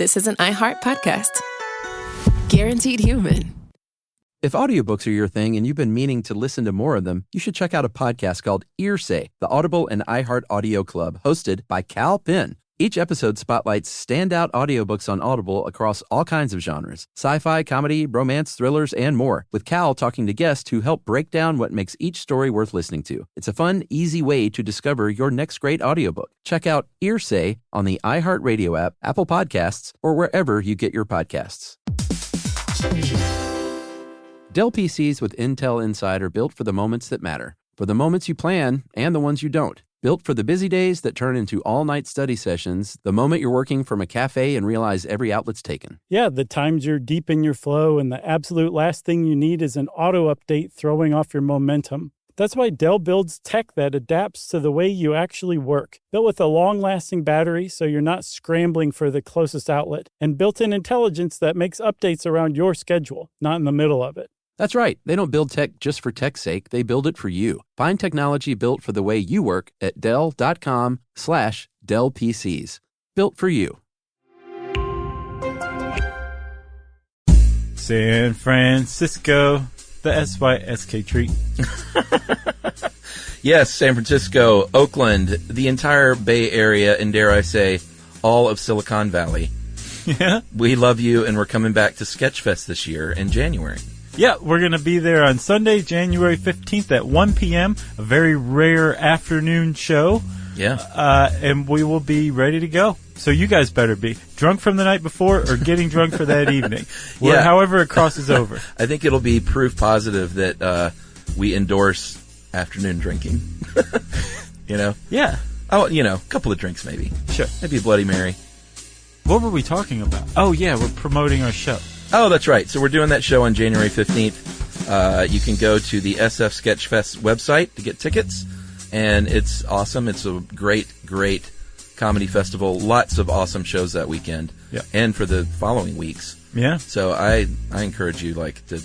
this is an iHeart podcast. Guaranteed human. If audiobooks are your thing and you've been meaning to listen to more of them, you should check out a podcast called Earsay, the Audible and iHeart Audio Club, hosted by Cal Penn. Each episode spotlights standout audiobooks on Audible across all kinds of genres: sci-fi, comedy, romance, thrillers, and more, with Cal talking to guests who help break down what makes each story worth listening to. It's a fun, easy way to discover your next great audiobook. Check out Earsay on the iHeartRadio app, Apple Podcasts, or wherever you get your podcasts. Dell PCs with Intel Inside are built for the moments that matter, for the moments you plan and the ones you don't. Built for the busy days that turn into all-night study sessions, the moment you're working from a cafe and realize every outlet's taken. Yeah, the times you're deep in your flow and the absolute last thing you need is an auto update throwing off your momentum. That's why Dell builds tech that adapts to the way you actually work. Built with a long-lasting battery so you're not scrambling for the closest outlet, and built-in intelligence that makes updates around your schedule, not in the middle of it. That's right. They don't build tech just for tech's sake. They build it for you. Find technology built for the way you work at Dell.com/Dell PCs. Built for you. San Francisco, the SYSK treat. Yes, San Francisco, Oakland, the entire Bay Area, and dare I say, all of Silicon Valley. Yeah. We love you, and we're coming back to Sketchfest this year in January. Yeah, we're going to be there on Sunday, January 15th at 1 p.m., a very rare afternoon show. Yeah. And we will be ready to go. So you guys better be drunk from the night before or getting drunk for that evening. Yeah. However it crosses over. I think it'll be proof positive that we endorse afternoon drinking. You know? Yeah. Oh, you know, a couple of drinks maybe. Sure. Maybe a Bloody Mary. What were we talking about? Oh, yeah, we're promoting our show. Oh, that's right. So we're doing that show on January 15th. You can go to the SF Sketchfest website to get tickets, and it's awesome. It's a great, great comedy festival. Lots of awesome shows that weekend, and for the following weeks. Yeah. So I encourage you to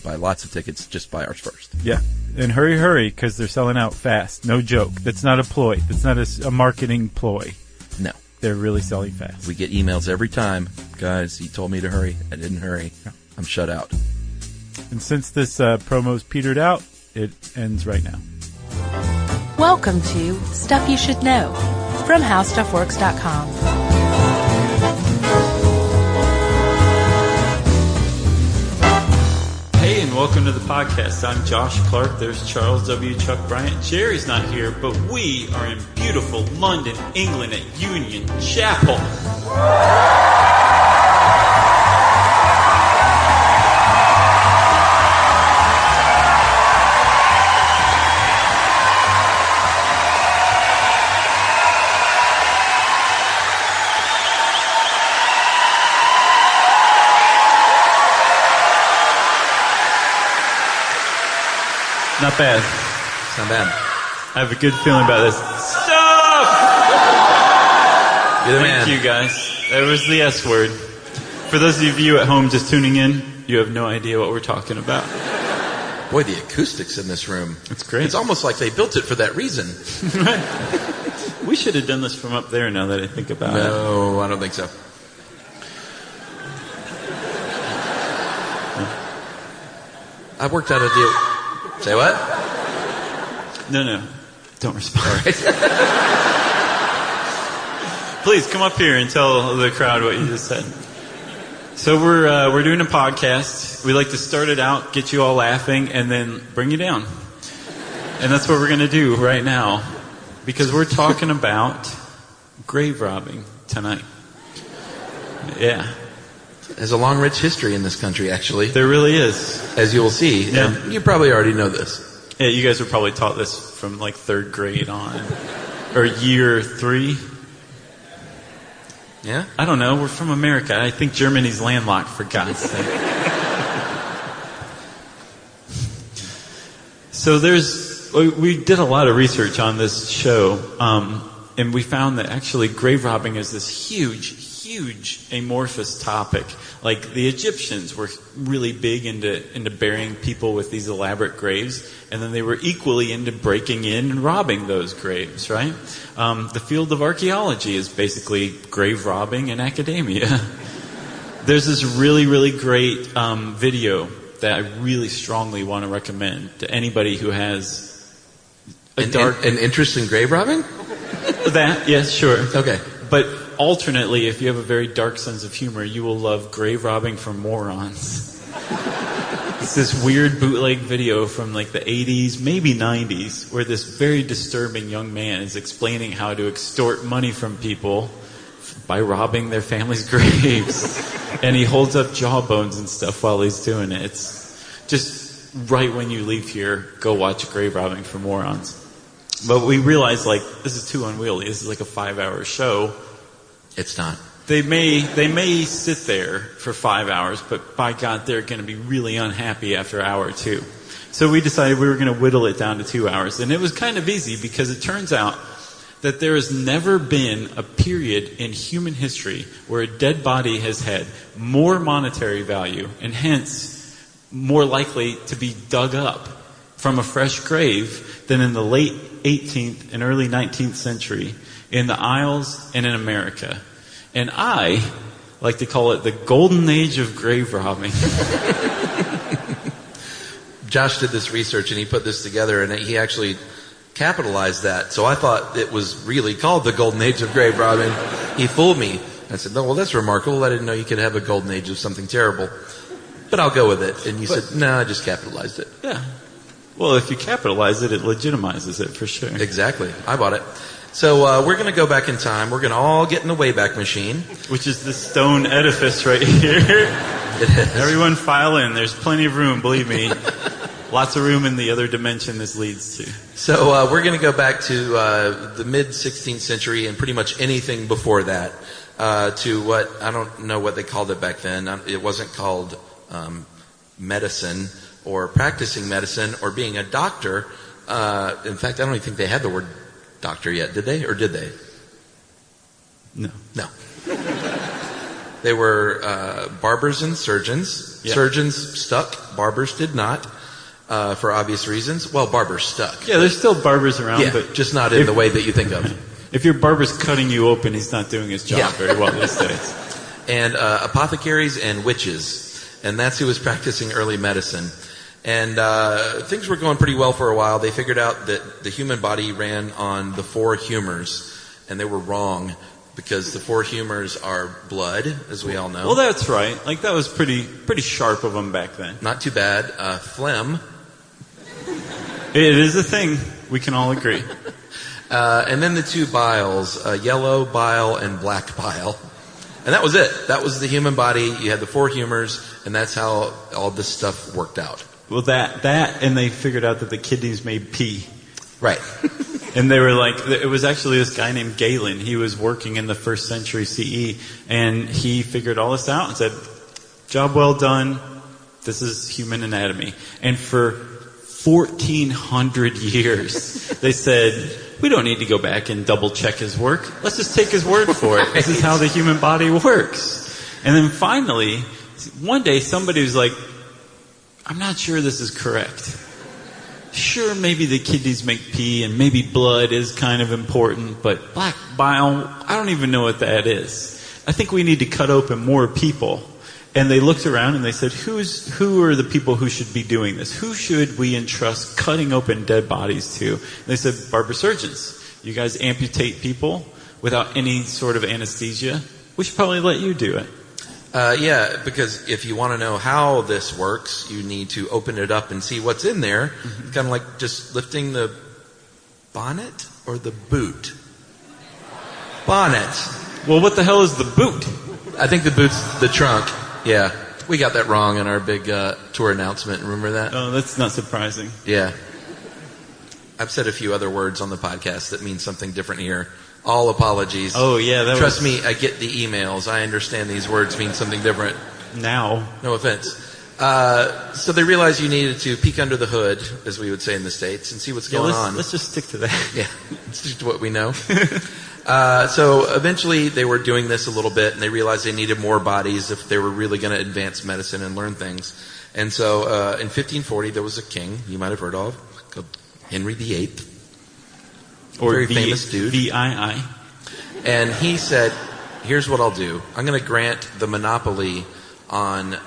buy lots of tickets. Just buy ours first. Yeah. And hurry, because they're selling out fast. No joke. That's not a ploy. That's not a marketing ploy. No. They're really selling fast. We get emails every time. Guys, he told me to hurry. I didn't hurry. I'm shut out. And since this promo's petered out, it ends right now. Welcome to Stuff You Should Know from HowStuffWorks.com. Hey, and welcome to the podcast. I'm Josh Clark. There's Charles W. Chuck Bryant. Jerry's not here, but we are in beautiful London, England at Union Chapel. Not bad. It's not bad. I have a good feeling about this. Stop! You're the man. Thank you, guys. That was the S word. For those of you at home just tuning in, you have no idea what we're talking about. Boy, the acoustics in this room. It's great. It's almost like they built it for that reason. Right. We should have done this from up there now that I think about it. No, I don't think so. I worked out a deal. Say what? No. Don't respond. Please come up here and tell the crowd what you just said. So we're doing a podcast. We like to start it out, get you all laughing, and then bring you down. And that's what we're going to do right now, because we're talking about grave robbing tonight. Yeah. There's a long, rich history in this country, actually. There really is. As you will see. Yeah. And you probably already know this. Yeah, you guys were probably taught this from like 3rd grade on. Or year 3. Yeah? I don't know. We're from America. I think Germany's landlocked, for God's sake. So we did a lot of research on this show, and we found that actually grave robbing is this huge huge amorphous topic. Like the Egyptians were really big into burying people with these elaborate graves, and then they were equally into breaking in and robbing those graves, right? The field of archaeology is basically grave robbing in academia. There's this really, really great video that I really strongly want to recommend to anybody who has an interest in grave robbing? That, yes, sure. Okay. But alternately, if you have a very dark sense of humor, you will love grave robbing for morons. It's this weird bootleg video from like the 80s, maybe 90s, where this very disturbing young man is explaining how to extort money from people by robbing their family's graves. And he holds up jawbones and stuff while he's doing it. It's just right when you leave here, go watch Grave Robbing for Morons. But we realized, like, this is too unwieldy. This is like a 5-hour show. It's not. They may sit there for 5 hours, but by God, they're going to be really unhappy after hour 2. So we decided we were going to whittle it down to 2 hours. And it was kind of easy because it turns out that there has never been a period in human history where a dead body has had more monetary value and hence more likely to be dug up from a fresh grave than in the late 18th and early 19th century in the Isles and in America. And I like to call it the golden age of grave robbing. Josh did this research and he put this together and he actually capitalized that. So I thought it was really called the golden age of grave robbing. He fooled me. I said, no, well, that's remarkable. I didn't know you could have a golden age of something terrible. But I'll go with it. And you said, no, I just capitalized it. Yeah. Well, if you capitalize it, it legitimizes it for sure. Exactly. I bought it. So we're going to go back in time. We're going to all get in the Wayback Machine. Which is the stone edifice right here. It is. Everyone file in. There's plenty of room, believe me. Lots of room in the other dimension this leads to. So we're going to go back to the mid-16th century and pretty much anything before that to what, I don't know what they called it back then. It wasn't called medicine or practicing medicine or being a doctor. In fact, I don't even think they had the word doctor yet. Did they? Or did they? No. No. They were barbers and surgeons. Yeah. Surgeons stuck. Barbers did not. For obvious reasons. Well, barbers stuck. Yeah, there's still barbers around, yeah, but just not in the way that you think of. If your barber's cutting you open, he's not doing his job very well these days. And apothecaries and witches. And that's who was practicing early medicine. And things were going pretty well for a while. They figured out that the human body ran on the 4 humors. And they were wrong because the 4 humors are blood, as we all know. Well, that's right. Like, that was pretty sharp of them back then. Not too bad. Phlegm. It is a thing. We can all agree. And then the 2 biles, yellow bile and black bile. And that was it. That was the human body. You had the 4 humors, and that's how all this stuff worked out. Well, that, and they figured out that the kidneys made pee. Right. And they were like, it was actually this guy named Galen. He was working in the 1st century CE, and he figured all this out and said, job well done. This is human anatomy. And for 1,400 years, they said, we don't need to go back and double check his work. Let's just take his word for it. This is how the human body works. And then finally, one day somebody was like, I'm not sure this is correct. Sure, maybe the kidneys make pee and maybe blood is kind of important, but black bile, I don't even know what that is. I think we need to cut open more people. And they looked around and they said, who are the people who should be doing this? Who should we entrust cutting open dead bodies to? And they said, barber surgeons. You guys amputate people without any sort of anesthesia. We should probably let you do it. Yeah, because if you want to know how this works, you need to open it up and see what's in there. Mm-hmm. Kind of like just lifting the bonnet or the boot? Bonnet. Well, what the hell is the boot? I think the boot's the trunk. Yeah, we got that wrong in our big tour announcement. Remember that? Oh, that's not surprising. Yeah. I've said a few other words on the podcast that mean something different here. All apologies. Oh, yeah. Trust me, I get the emails. I understand these words mean something different. Now. No offense. So they realized you needed to peek under the hood, as we would say in the States, and see what's going on. Let's just stick to that. Yeah, let's stick to what we know. So eventually they were doing this a little bit, and they realized they needed more bodies if they were really going to advance medicine and learn things. And so in 1540 there was a king you might have heard of called Henry VIII. Or very famous dude. VII. And he said, here's what I'll do. I'm going to grant the monopoly on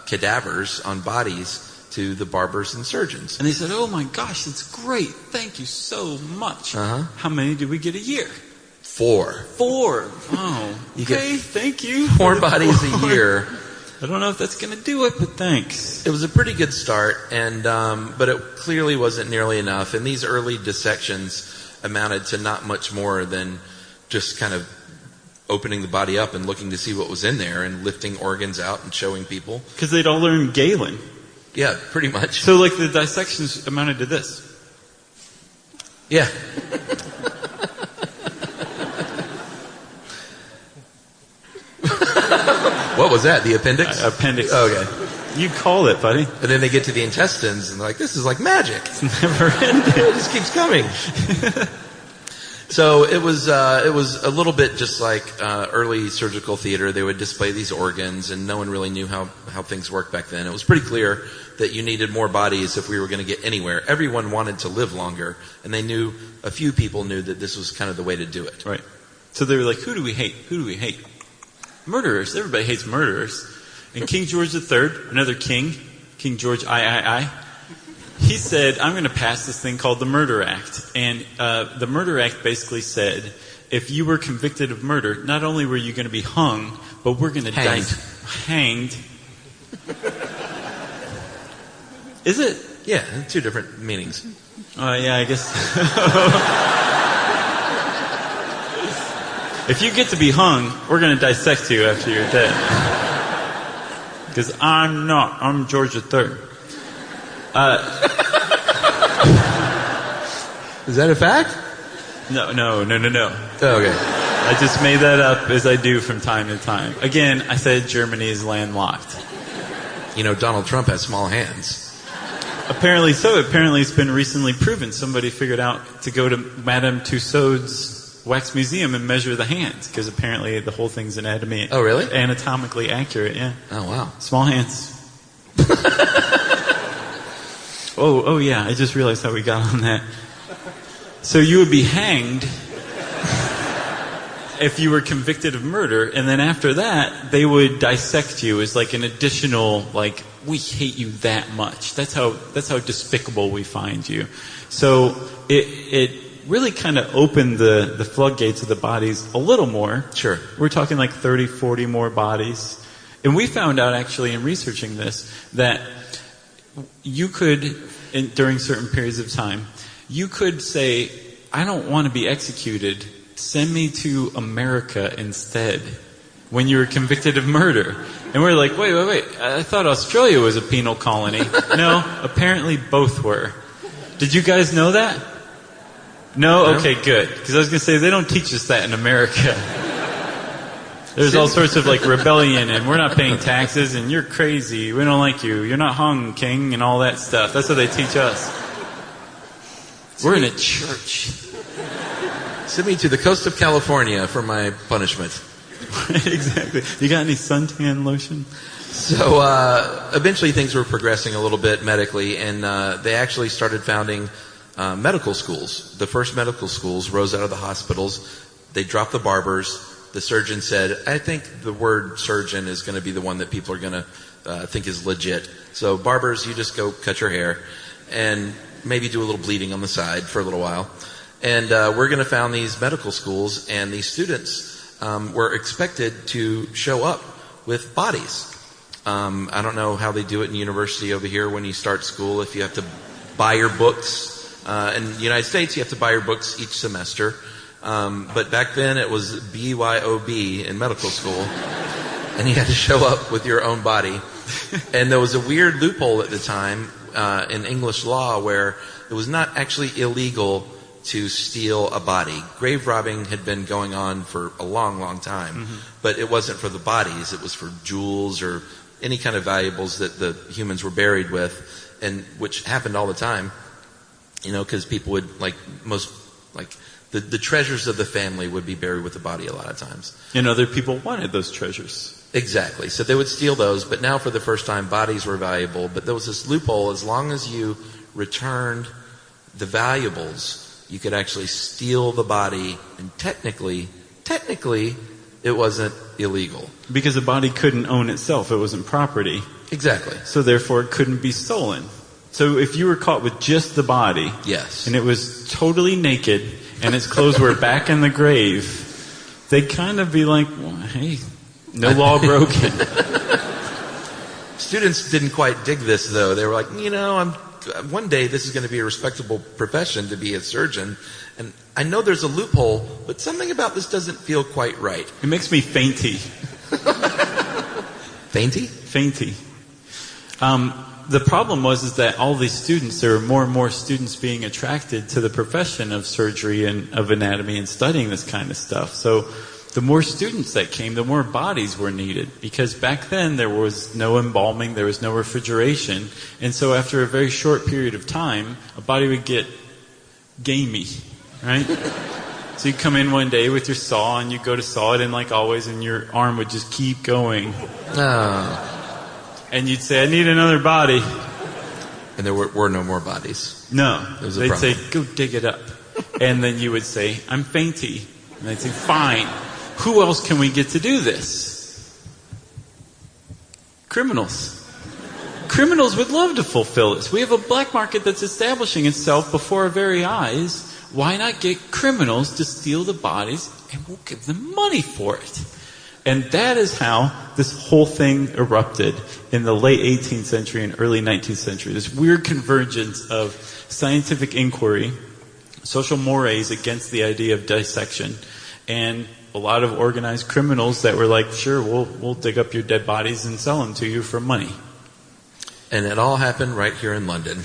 cadavers, on bodies, to the barbers and surgeons. And they said, oh my gosh, that's great. Thank you so much. Uh-huh. How many do we get a year? 4. 4. Oh, okay, thank you. 4 bodies a year. I don't know if that's going to do it, but thanks. It was a pretty good start, and but it clearly wasn't nearly enough. And these early dissections amounted to not much more than just kind of opening the body up and looking to see what was in there and lifting organs out and showing people. Because they'd all learned Galen. Yeah, pretty much. So like the dissections amounted to this. Yeah. What was that? The appendix? Appendix. Oh, okay. You called it, buddy. And then they get to the intestines and they're like, this is like magic. It's never ending. It just keeps coming. So it was a little bit just like early surgical theater. They would display these organs, and no one really knew how things worked back then. It was pretty clear that you needed more bodies if we were going to get anywhere. Everyone wanted to live longer, and a few people knew that this was kind of the way to do it. Right. So they were like, who do we hate? Who do we hate? Murderers. Everybody hates murderers. And King George III, another king, King George III, he said, I'm going to pass this thing called the Murder Act. And the Murder Act basically said, if you were convicted of murder, not only were you going to be hung, but we're going to die. Hanged. Is it? Yeah, 2 different meanings. Yeah, I guess. If you get to be hung, we're going to dissect you after you're dead. Because I'm not. I'm George III. Is that a fact? No. Oh, okay. I just made that up as I do from time to time. Again, I said Germany is landlocked. You know, Donald Trump has small hands. Apparently so. Apparently it's been recently proven. Somebody figured out to go to Madame Tussauds Wax Museum and measure the hands, because apparently the whole thing's Oh, really? Anatomically accurate, yeah. Oh, wow. Small hands. Oh, yeah, I just realized how we got on that. So you would be hanged if you were convicted of murder, and then after that, they would dissect you as like an additional, like, we hate you that much. That's how despicable we find you. So it really kind of opened the floodgates of the bodies a little more. Sure. We're talking like 30, 40 more bodies. And we found out actually in researching this that you could, during certain periods of time, you could say, I don't want to be executed. Send me to America instead when you were convicted of murder. And we're like, wait. I thought Australia was a penal colony. No, apparently both were. Did you guys know that? No? Okay, good. Because I was going to say, they don't teach us that in America. There's all sorts of like rebellion, and we're not paying taxes, and you're crazy, we don't like you, you're not hung, king, and all that stuff. That's what they teach us. We're in a church. Send me to the coast of California for my punishment. Exactly. You got any suntan lotion? So eventually things were progressing a little bit medically, and they actually started founding medical schools. The first medical schools rose out of the hospitals. They dropped the barbers. The surgeon said, I think the word surgeon is going to be the one that people are going to think is legit. So barbers, you just go cut your hair and maybe do a little bleeding on the side for a little while. And we're going to found these medical schools, and these students were expected to show up with bodies. I don't know how they do it in university over here when you start school, if you have to buy your books. In the United States, you have to buy your books each semester. But back then, it was BYOB in medical school, and you had to show up with your own body. And there was a weird loophole at the time in English law where it was not actually illegal to steal a body. Grave robbing had been going on for a long, long time, but it wasn't for the bodies. It was for jewels or any kind of valuables that the humans were buried with, and which happened all the time, because people would, the treasures of the family would be buried with the body a lot of times. And other people wanted those treasures. Exactly. So they would steal those, but now for the first time, bodies were valuable. But there was this loophole: as long as you returned the valuables, you could actually steal the body, and technically, it wasn't illegal. Because the body couldn't own itself. It wasn't property. Exactly. So therefore, it couldn't be stolen. So if you were caught with just the body, yes, and it was totally naked, and its clothes were back in the grave, they'd kind of be like, well, hey, no law broken. Students didn't quite dig this, though. They were like, one day this is going to be a respectable profession to be a surgeon, and I know there's a loophole, but something about this doesn't feel quite right. It makes me fainty. Fainty? Fainty. The problem was that all these students, there were more and more students being attracted to the profession of surgery and of anatomy and studying this kind of stuff. So the more students that came, the more bodies were needed. Because back then there was no embalming, there was no refrigeration. And so after a very short period of time, a body would get gamey, right? So you come in one day with your saw and you go to saw it in like always, and your arm would just keep going. Oh. And you'd say, I need another body. And there were no more bodies. No. They'd say, go dig it up. And then you would say, I'm fainty. And they'd say, fine. Who else can we get to do this? Criminals. Criminals would love to fulfill this. We have a black market that's establishing itself before our very eyes. Why not get criminals to steal the bodies, and we'll give them money for it? And that is how this whole thing erupted in the late 18th century and early 19th century. This weird convergence of scientific inquiry, social mores against the idea of dissection, and a lot of organized criminals that were like, sure, we'll dig up your dead bodies and sell them to you for money. And it all happened right here in London.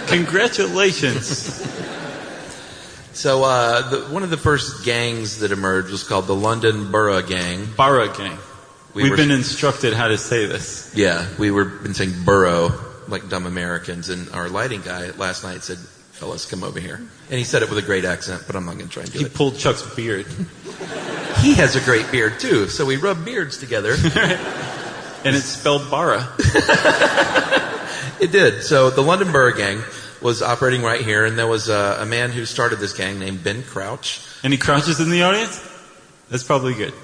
Congratulations. So one of the first gangs that emerged was called the London Borough Gang. Borough Gang. We've been instructed how to say this. Yeah, been saying borough like dumb Americans. And our lighting guy last night said, fellas, come over here. And he said it with a great accent, but I'm not going to try and do it. He pulled Chuck's beard. He has a great beard, too. So we rub beards together. And it's spelled Bara. It did. So the London Borough Gang was operating right here, and there was a man who started this gang named Ben Crouch. Any Crouches in the audience? That's probably good.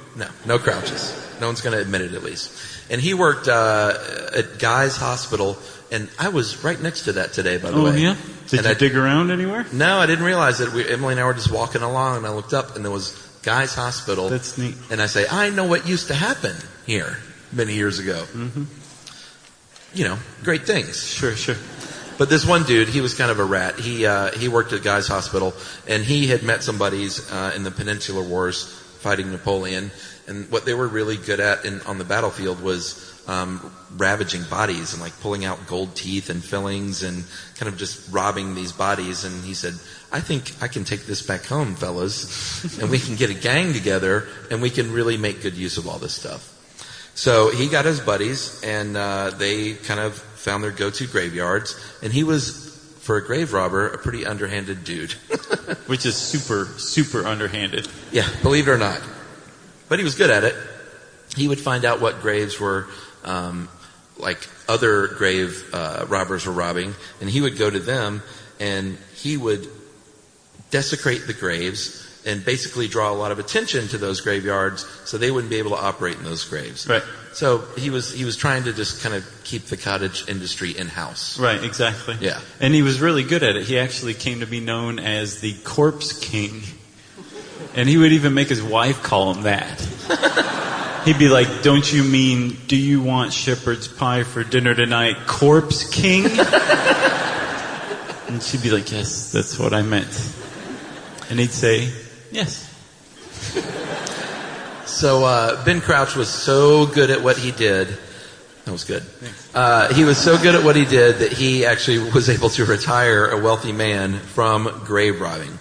No Crouches. No one's going to admit it, at least. And he worked at Guy's Hospital, and I was right next to that today, by the way. Oh, yeah? Did you dig around anywhere? No, I didn't realize it. Emily and I were just walking along, and I looked up, and there was Guy's Hospital. That's neat. And I say, I know what used to happen here many years ago. Mm-hmm. Great things. Sure. But this one dude, he was kind of a rat. He worked at Guy's Hospital, and he had met some buddies in the Peninsular Wars fighting Napoleon. And what they were really good at on the battlefield was ravaging bodies and like pulling out gold teeth and fillings and kind of just robbing these bodies. And he said, I think I can take this back home, fellas, and we can get a gang together and we can really make good use of all this stuff. So he got his buddies, and they kind of found their go-to graveyards. And he was, for a grave robber, a pretty underhanded dude. Which is super, super underhanded. Yeah, believe it or not. But he was good at it. He would find out what graves were like other grave robbers were robbing, and he would go to them, and he would desecrate the graves and basically draw a lot of attention to those graveyards so they wouldn't be able to operate in those graves. Right. So he was trying to just kind of keep the cottage industry in-house. Right, exactly. Yeah. And he was really good at it. He actually came to be known as the Corpse King. And he would even make his wife call him that. He'd be like, don't you mean, do you want shepherd's pie for dinner tonight, Corpse King? And she'd be like, yes, that's what I meant. And he'd say, yes. So Ben Crouch was so good at what he did. That was good. He was so good at what he did that he actually was able to retire a wealthy man from grave robbing.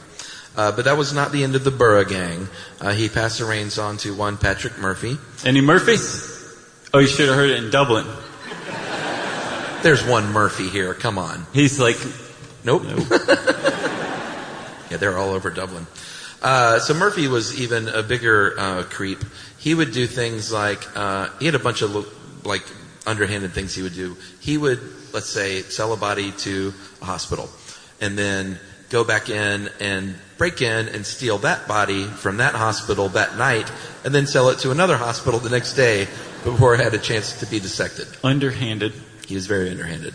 But that was not the end of the Borough Gang. He passed the reins on to one Patrick Murphy. Any Murphys? Oh, you should have heard it in Dublin. There's one Murphy here. Come on. He's like, Nope. Yeah, they're all over Dublin. So Murphy was even a bigger creep. He would do things like, he had a bunch of like underhanded things he would do. He would, let's say, sell a body to a hospital and then go back in and break in and steal that body from that hospital that night and then sell it to another hospital the next day before it had a chance to be dissected. Underhanded. He was very underhanded.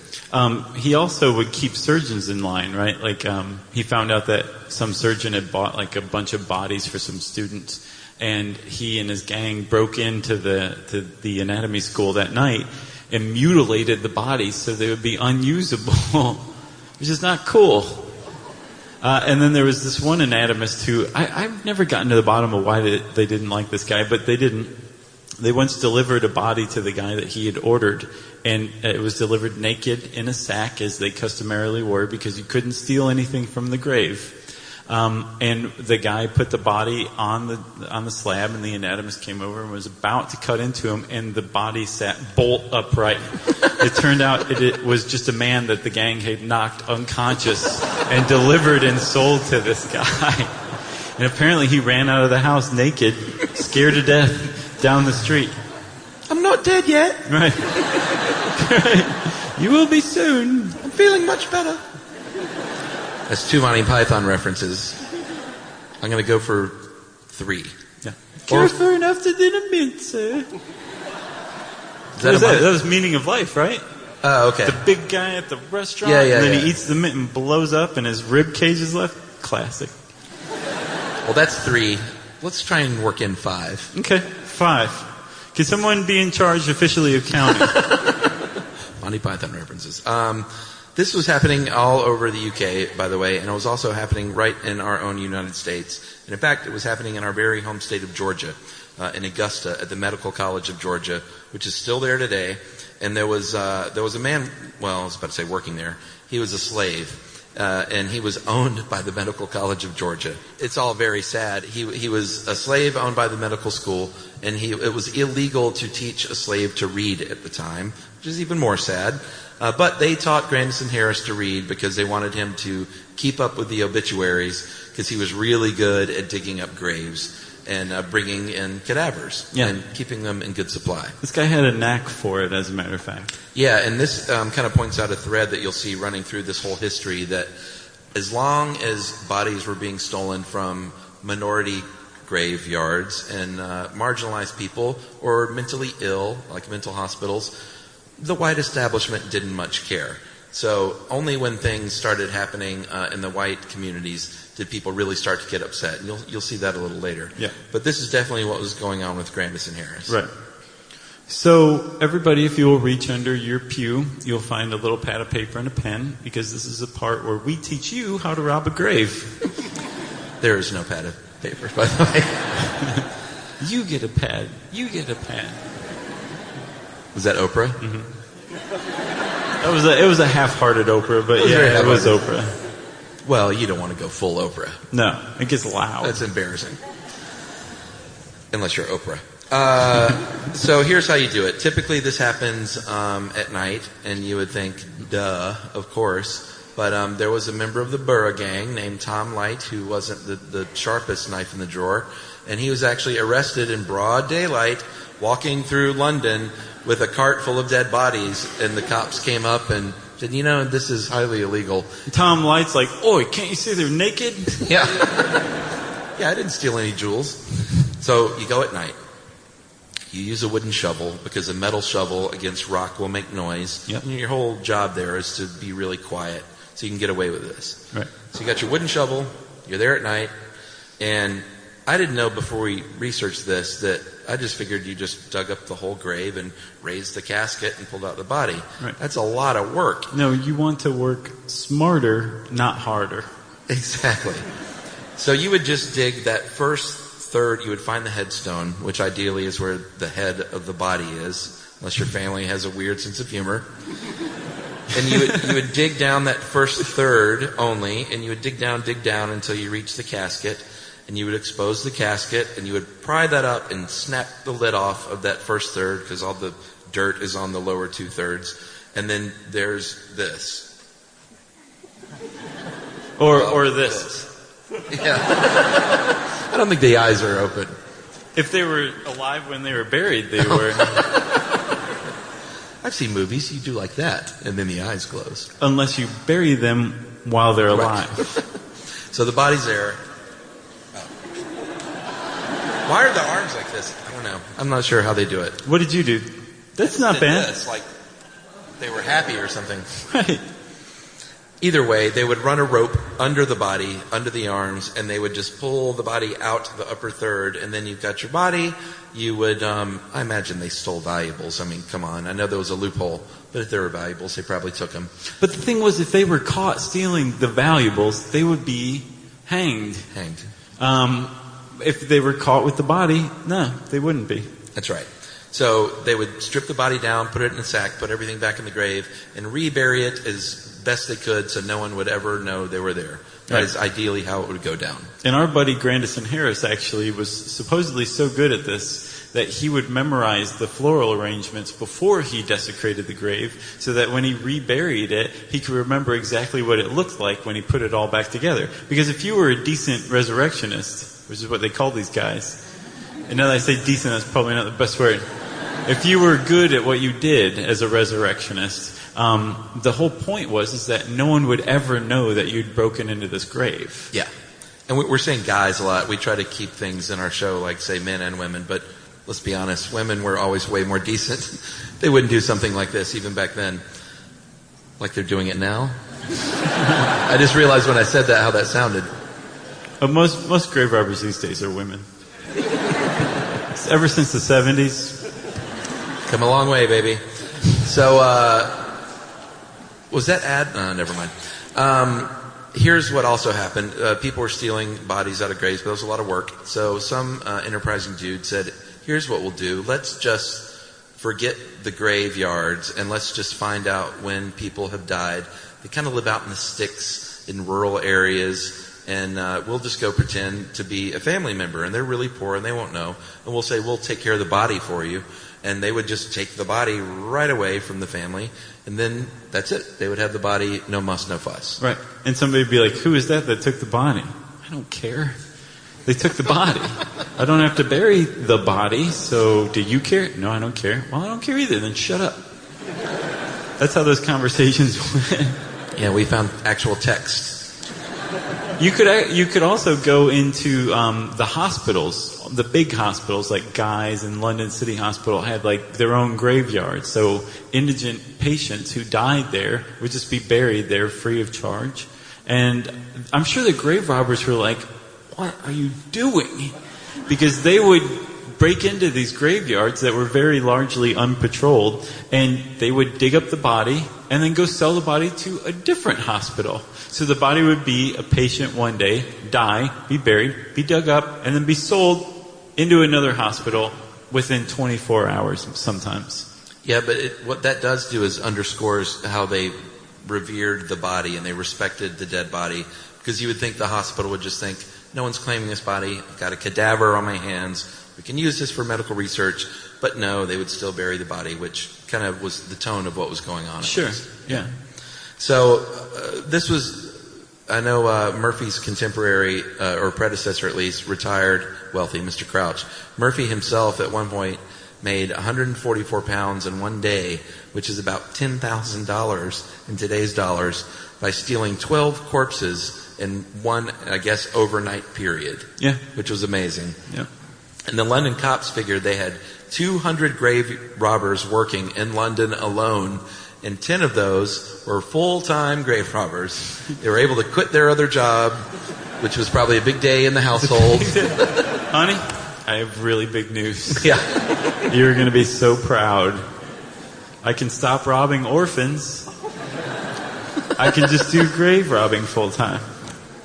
He also would keep surgeons in line, right? Like, he found out that some surgeon had bought like a bunch of bodies for some students, and he and his gang broke into the anatomy school that night and mutilated the bodies so they would be unusable, which is not cool. And then there was this one anatomist who, I've never gotten to the bottom of why they didn't like this guy, but they didn't. They once delivered a body to the guy that he had ordered, and it was delivered naked in a sack, as they customarily were, because you couldn't steal anything from the grave. And the guy put the body on the slab, and the anatomist came over and was about to cut into him, and the body sat bolt upright. It turned out it was just a man that the gang had knocked unconscious and delivered and sold to this guy. And apparently he ran out of the house naked, scared to death, down the street. I'm not dead yet. Right. You will be soon. I'm feeling much better. That's 2 Monty Python references. I'm going to go for 3. Yeah. Care for enough to do a mint, sir. That was Meaning of Life, right? Oh, okay. The big guy at the restaurant, yeah, and then yeah. he eats the mint and blows up, and his rib cage is left. Classic. Well, that's 3. Let's try and work in 5. Okay, 5. Can someone be in charge officially of counting? Monty Python references. This was happening all over the UK, by the way, and it was also happening right in our own United States. And in fact, it was happening in our very home state of Georgia, in Augusta, at the Medical College of Georgia, which is still there today. And there was a man, well, I was about to say working there. He was a slave. And he was owned by the Medical College of Georgia. It's all very sad. He was a slave owned by the medical school, and it was illegal to teach a slave to read at the time, which is even more sad. But they taught Grandison Harris to read because they wanted him to keep up with the obituaries, because he was really good at digging up graves and bringing in cadavers and keeping them in good supply. This guy had a knack for it, as a matter of fact. Yeah, and this kind of points out a thread that you'll see running through this whole history, that as long as bodies were being stolen from minority graveyards and marginalized people or mentally ill, like mental hospitals, the white establishment didn't much care. So only when things started happening in the white communities did people really start to get upset. And you'll see that a little later. Yeah. But this is definitely what was going on with Grandison Harris. Right. So everybody, if you will reach under your pew, you'll find a little pad of paper and a pen, because this is a part where we teach you how to rob a grave. There is no pad of paper, by the way. You get a pad. You get a pad. Was that Oprah? Mm-hmm. It was a half-hearted Oprah, but yeah, it was Oprah. Well, you don't want to go full Oprah. No, it gets loud. That's embarrassing. Unless you're Oprah. So here's how you do it. Typically this happens at night, and you would think, duh, of course. But there was a member of the Borough Gang named Tom Light who wasn't the sharpest knife in the drawer. And he was actually arrested in broad daylight walking through London with a cart full of dead bodies. And the cops came up and said, this is highly illegal. Tom Light's like, oi, can't you see they're naked? Yeah. Yeah, I didn't steal any jewels. So you go at night. You use a wooden shovel, because a metal shovel against rock will make noise. Yep. And your whole job there is to be really quiet so you can get away with this. Right. So you got your wooden shovel, you're there at night, and I didn't know before we researched this that I just figured you just dug up the whole grave and raised the casket and pulled out the body. Right. That's a lot of work. No, you want to work smarter, not harder. Exactly. So you would just dig that first third. You would find the headstone, which ideally is where the head of the body is, unless your family has a weird sense of humor. And you would dig down that first third only, and you would dig down until you reach the casket. and you would expose the casket, and you would pry that up and snap the lid off of that first third, because all the dirt is on the lower 2/3, and then there's this. Or this. Yeah. I don't think the eyes are open. If they were alive when they were buried, they were. I've seen movies, you do like that, and then the eyes close. Unless you bury them while they're alive. So the body's there. Oh. Why are the arms like this? I don't know. I'm not sure how they do it. What did you do? That's not bad. It's like they were happy or something. Right. Either way, they would run a rope under the body, under the arms, and they would just pull the body out the upper third, and then you've got your body. You would, I imagine they stole valuables. I mean, come on. I know there was a loophole, but if there were valuables, they probably took them. But the thing was, if they were caught stealing the valuables, they would be hanged. If they were caught with the body, no, they wouldn't be. That's right. So they would strip the body down, put it in a sack, put everything back in the grave, and rebury it as best they could so no one would ever know they were there. That is ideally how it would go down. And our buddy Grandison Harris actually was supposedly so good at this that he would memorize the floral arrangements before he desecrated the grave so that when he reburied it, he could remember exactly what it looked like when he put it all back together. Because if you were a decent resurrectionist, which is what they call these guys, and now that I say decent, that's probably not the best word. If you were good at what you did as a resurrectionist, the whole point is that no one would ever know that you'd broken into this grave. Yeah. And we're saying guys a lot. We try to keep things in our show like, say, men and women. But let's be honest, women were always way more decent. They wouldn't do something like this even back then. Like they're doing it now. I just realized when I said that how that sounded. Most grave robbers these days are women. Ever since the 70s. Come a long way, baby. So, was that ad? Never mind. Here's what also happened. People were stealing bodies out of graves, but it was a lot of work. So some enterprising dude said, here's what we'll do. Let's just forget the graveyards, and let's just find out when people have died. They kind of live out in the sticks in rural areas, and we'll just go pretend to be a family member, and they're really poor, and they won't know. And we'll say, we'll take care of the body for you. And they would just take the body right away from the family, and then that's it. They would have the body, no muss, no fuss. Right. And somebody would be like, who is that took the body? I don't care. They took the body. I don't have to bury the body, so do you care? No, I don't care. Well, I don't care either, then shut up. That's how those conversations went. Yeah, we found actual text. You could also go into the hospitals, the big hospitals like Guy's and London City Hospital had like their own graveyard. So indigent patients who died there would just be buried there free of charge. And I'm sure the grave robbers were like, what are you doing? Because they would break into these graveyards that were very largely unpatrolled, and they would dig up the body and then go sell the body to a different hospital. So the body would be a patient one day, die, be buried, be dug up, and then be sold into another hospital within 24 hours sometimes. Yeah, but what that does do is underscores how they revered the body and they respected the dead body, because you would think the hospital would just think, no one's claiming this body, I've got a cadaver on my hands, we can use this for medical research. But no, they would still bury the body, which kind of was the tone of what was going on. Sure, yeah. So this was, I know Murphy's contemporary, or predecessor at least, retired wealthy, Mr. Crouch. Murphy himself at one point made 144 pounds in one day, which is about $10,000 in today's dollars, by stealing 12 corpses in one, I guess, overnight period. Yeah. Which was amazing. Yeah. And the London cops figured they had 200 grave robbers working in London alone, and 10 of those were full-time grave robbers. They were able to quit their other job, which was probably a big day in the household. Honey, I have really big news. Yeah. You're going to be so proud. I can stop robbing orphans. I can just do grave robbing full-time.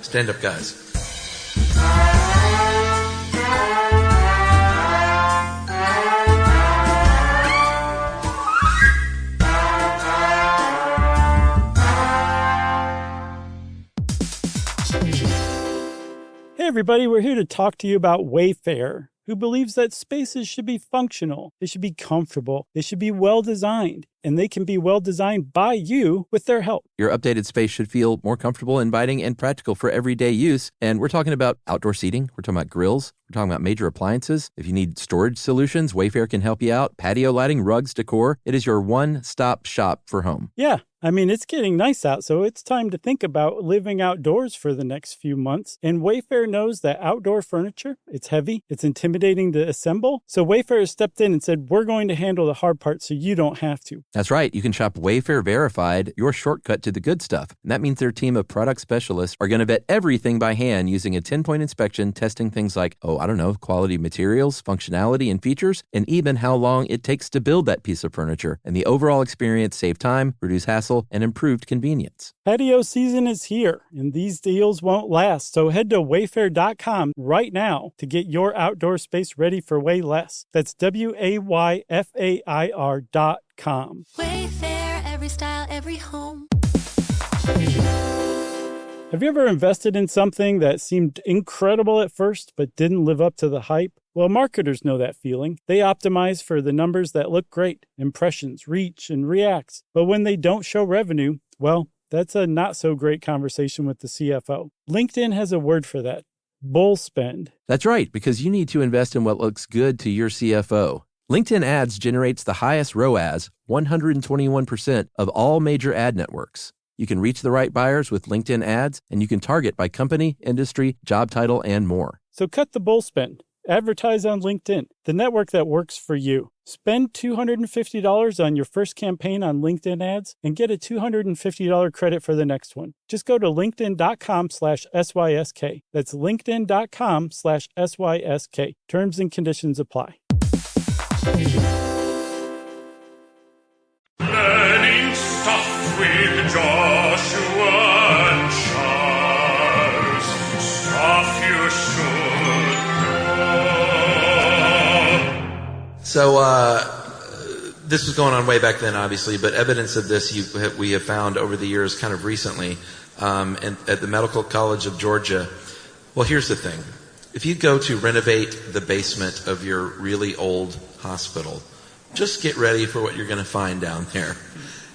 Stand up, guys. Hey everybody, we're here to talk to you about Wayfair, who believes that spaces should be functional, they should be comfortable, they should be well-designed, and they can be well-designed by you with their help. Your updated space should feel more comfortable, inviting, and practical for everyday use. And we're talking about outdoor seating. We're talking about grills. We're talking about major appliances. If you need storage solutions, Wayfair can help you out. Patio lighting, rugs, decor. It is your one-stop shop for home. Yeah. I mean, it's getting nice out, so it's time to think about living outdoors for the next few months. And Wayfair knows that outdoor furniture, it's heavy, it's intimidating to assemble. So Wayfair has stepped in and said, we're going to handle the hard part so you don't have to. That's right. You can shop Wayfair Verified, your shortcut to the good stuff. And that means their team of product specialists are going to vet everything by hand using a 10-point inspection, testing things like, quality materials, functionality and features, and even how long it takes to build that piece of furniture. And the overall experience save time, reduce hassle, and improved convenience. Patio season is here, and these deals won't last. So head to wayfair.com right now to get your outdoor space ready for way less. That's WAYFAIR.com. Wayfair, every style, every home. Have you ever invested in something that seemed incredible at first but didn't live up to the hype? Well, marketers know that feeling. They optimize for the numbers that look great, impressions, reach, and reacts. But when they don't show revenue, well, that's a not-so-great conversation with the CFO. LinkedIn has a word for that: bull spend. That's right, because you need to invest in what looks good to your CFO. LinkedIn Ads generates the highest ROAS, 121% of all major ad networks. You can reach the right buyers with LinkedIn Ads, and you can target by company, industry, job title, and more. So cut the bull spend. Advertise on LinkedIn, the network that works for you. Spend $250 on your first campaign on LinkedIn Ads and get a $250 credit for the next one. Just go to linkedin.com/SYSK. That's linkedin.com/SYSK. Terms and conditions apply. Learning stuff with Joshua and Charles. Stuff you should know. So this was going on way back then, obviously, but evidence of this we have found over the years kind of recently at the Medical College of Georgia. Well, here's the thing. If you go to renovate the basement of your really old hospital, just get ready for what you're going to find down there.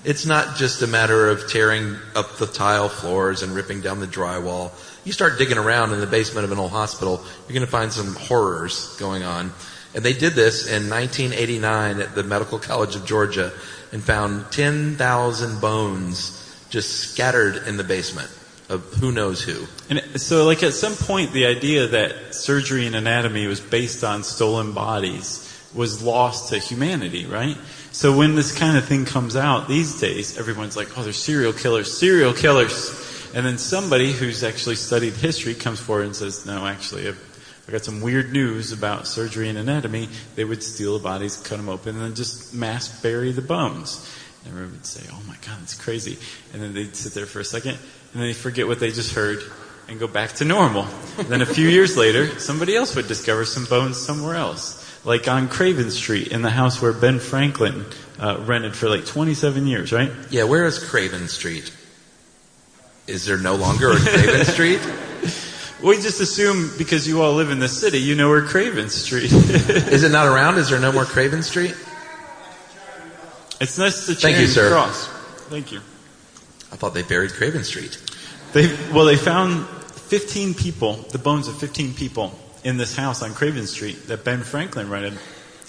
It's not just a matter of tearing up the tile floors and ripping down the drywall. You start digging around in the basement of an old hospital, you're going to find some horrors going on. And they did this in 1989 at the Medical College of Georgia and found 10,000 bones just scattered in the basement of who knows who. And so, at some point, the idea that surgery and anatomy was based on stolen bodies was lost to humanity, right? So when this kind of thing comes out these days, everyone's like, oh, they're serial killers. And then somebody who's actually studied history comes forward and says, no, actually, I got some weird news about surgery and anatomy. They would steal the bodies, cut them open, and then just mass bury the bones. And everyone would say, oh my God, that's crazy. And then they'd sit there for a second, and then they forget what they just heard and go back to normal. Then a few years later, somebody else would discover some bones somewhere else. Like on Craven Street, in the house where Ben Franklin rented for 27 years, right? Yeah, where is Craven Street? Is there no longer a Craven Street? We just assume because you all live in the city, you know where Craven Street Is it not around? Is there no more Craven Street? It's next to Thank you, Charing sir. Cross. Thank you. I thought they buried Craven Street. They found 15 people, the bones of 15 people in this house on Craven Street that Ben Franklin rented.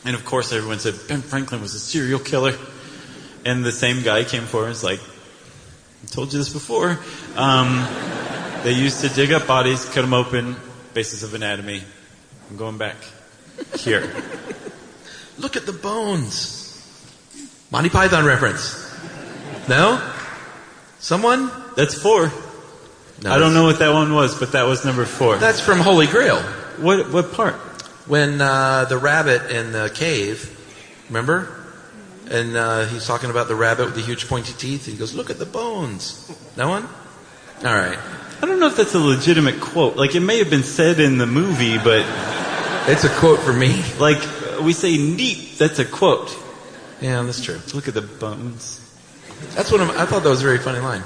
And of course everyone said, Ben Franklin was a serial killer. And the same guy came forward and was like, I told you this before. They used to dig up bodies, cut them open, basis of anatomy. I'm going back here. Look at the bones. Monty Python reference. No? Someone? That's 4. No, I don't know what that one was, but that was number 4. That's from Holy Grail. What part? When the rabbit in the cave, remember? And he's talking about the rabbit with the huge pointy teeth. He goes, look at the bones. No one? All right. I don't know if that's a legitimate quote. It may have been said in the movie, but It's a quote for me. We say neat, that's a quote. Yeah, that's true. Look at the bones. That's what I thought that was a very funny line.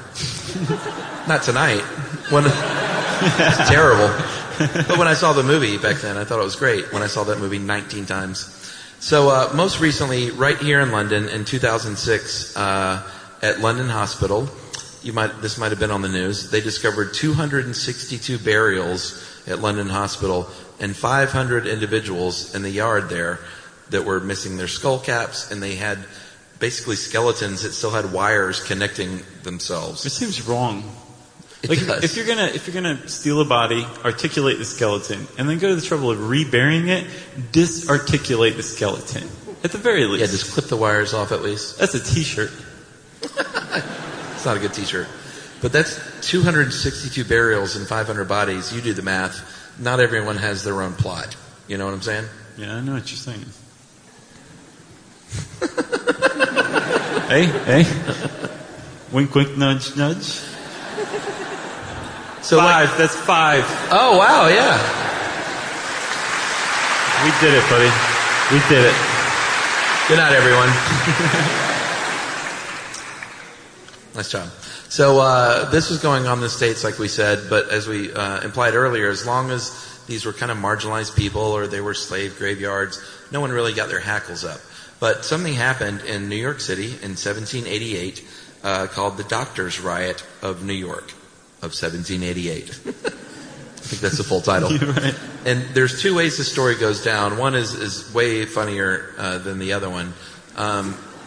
Not tonight. It's terrible. But when I saw the movie back then, I thought it was great. When I saw that movie 19 times. So most recently, right here in London in 2006, at London Hospital, this might have been on the news, they discovered 262 burials at London Hospital and 500 individuals in the yard there that were missing their skull caps, and they had basically skeletons that still had wires connecting themselves. It seems wrong. It Like does. if you're gonna steal a body, articulate the skeleton, and then go to the trouble of reburying it, disarticulate the skeleton. At the very least. Yeah, just clip the wires off at least. That's a t-shirt. It's not a good t-shirt. But that's 262 burials and 500 bodies. You do the math. Not everyone has their own plot. You know what I'm saying? Yeah, I know what you're saying. Hey. Wink, wink, nudge, nudge. So five. That's 5. Oh, wow, yeah. We did it, buddy. We did it. Good night, everyone. Nice job. So this was going on in the States, like we said, but as we implied earlier, as long as these were kind of marginalized people or they were slave graveyards, no one really got their hackles up. But something happened in New York City in 1788 called the Doctors' Riot of New York of 1788. I think that's the full title. You're right. And there's 2 ways the story goes down. One is way funnier than the other one.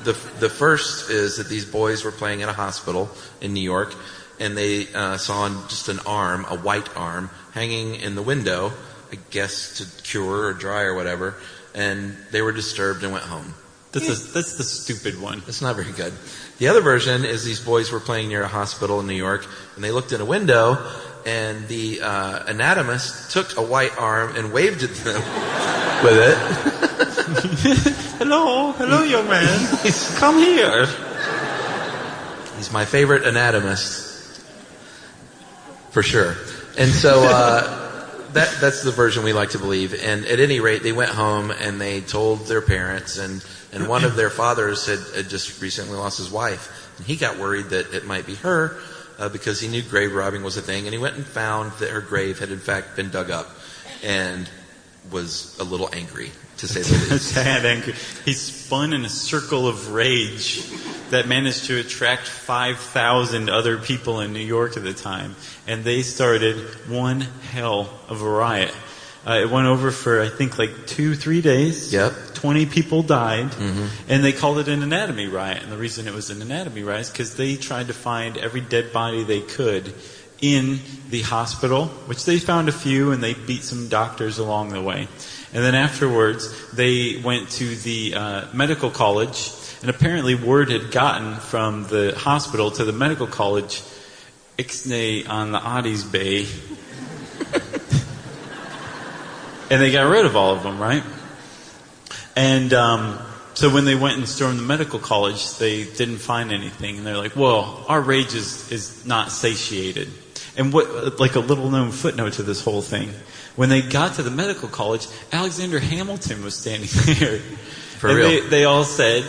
The first is that these boys were playing in a hospital in New York, and they saw just an arm, a white arm, hanging in the window, I guess to cure or dry or whatever, and they were disturbed and went home. That's the stupid one. That's not very good. The other version is these boys were playing near a hospital in New York, and they looked in a window, and the anatomist took a white arm and waved at them with it. Hello, young man. Come here. He's my favorite anatomist, for sure. And so that's the version we like to believe. And at any rate, they went home and they told their parents, and one of their fathers had just recently lost his wife. And he got worried that it might be her because he knew grave robbing was a thing. And he went and found that her grave had in fact been dug up and was a little angry, to say the least. Tad angry. He spun in a circle of rage that managed to attract 5,000 other people in New York at the time. And they started one hell of a riot. It went over for, I think, like 2-3 days. Yep. 20 people died. Mm-hmm. And they called it an anatomy riot. And the reason it was an anatomy riot is because they tried to find every dead body they could in the hospital, which they found a few, and they beat some doctors along the way. And then afterwards, they went to the medical college, and apparently word had gotten from the hospital to the medical college, Ixnay on the Oddies Bay. And they got rid of all of them, right? And so when they went and stormed the medical college, they didn't find anything. And they're like, well, our rage is not satiated. And what, like a little known footnote to this whole thing, when they got to the medical college, Alexander Hamilton was standing there. For real. They all said,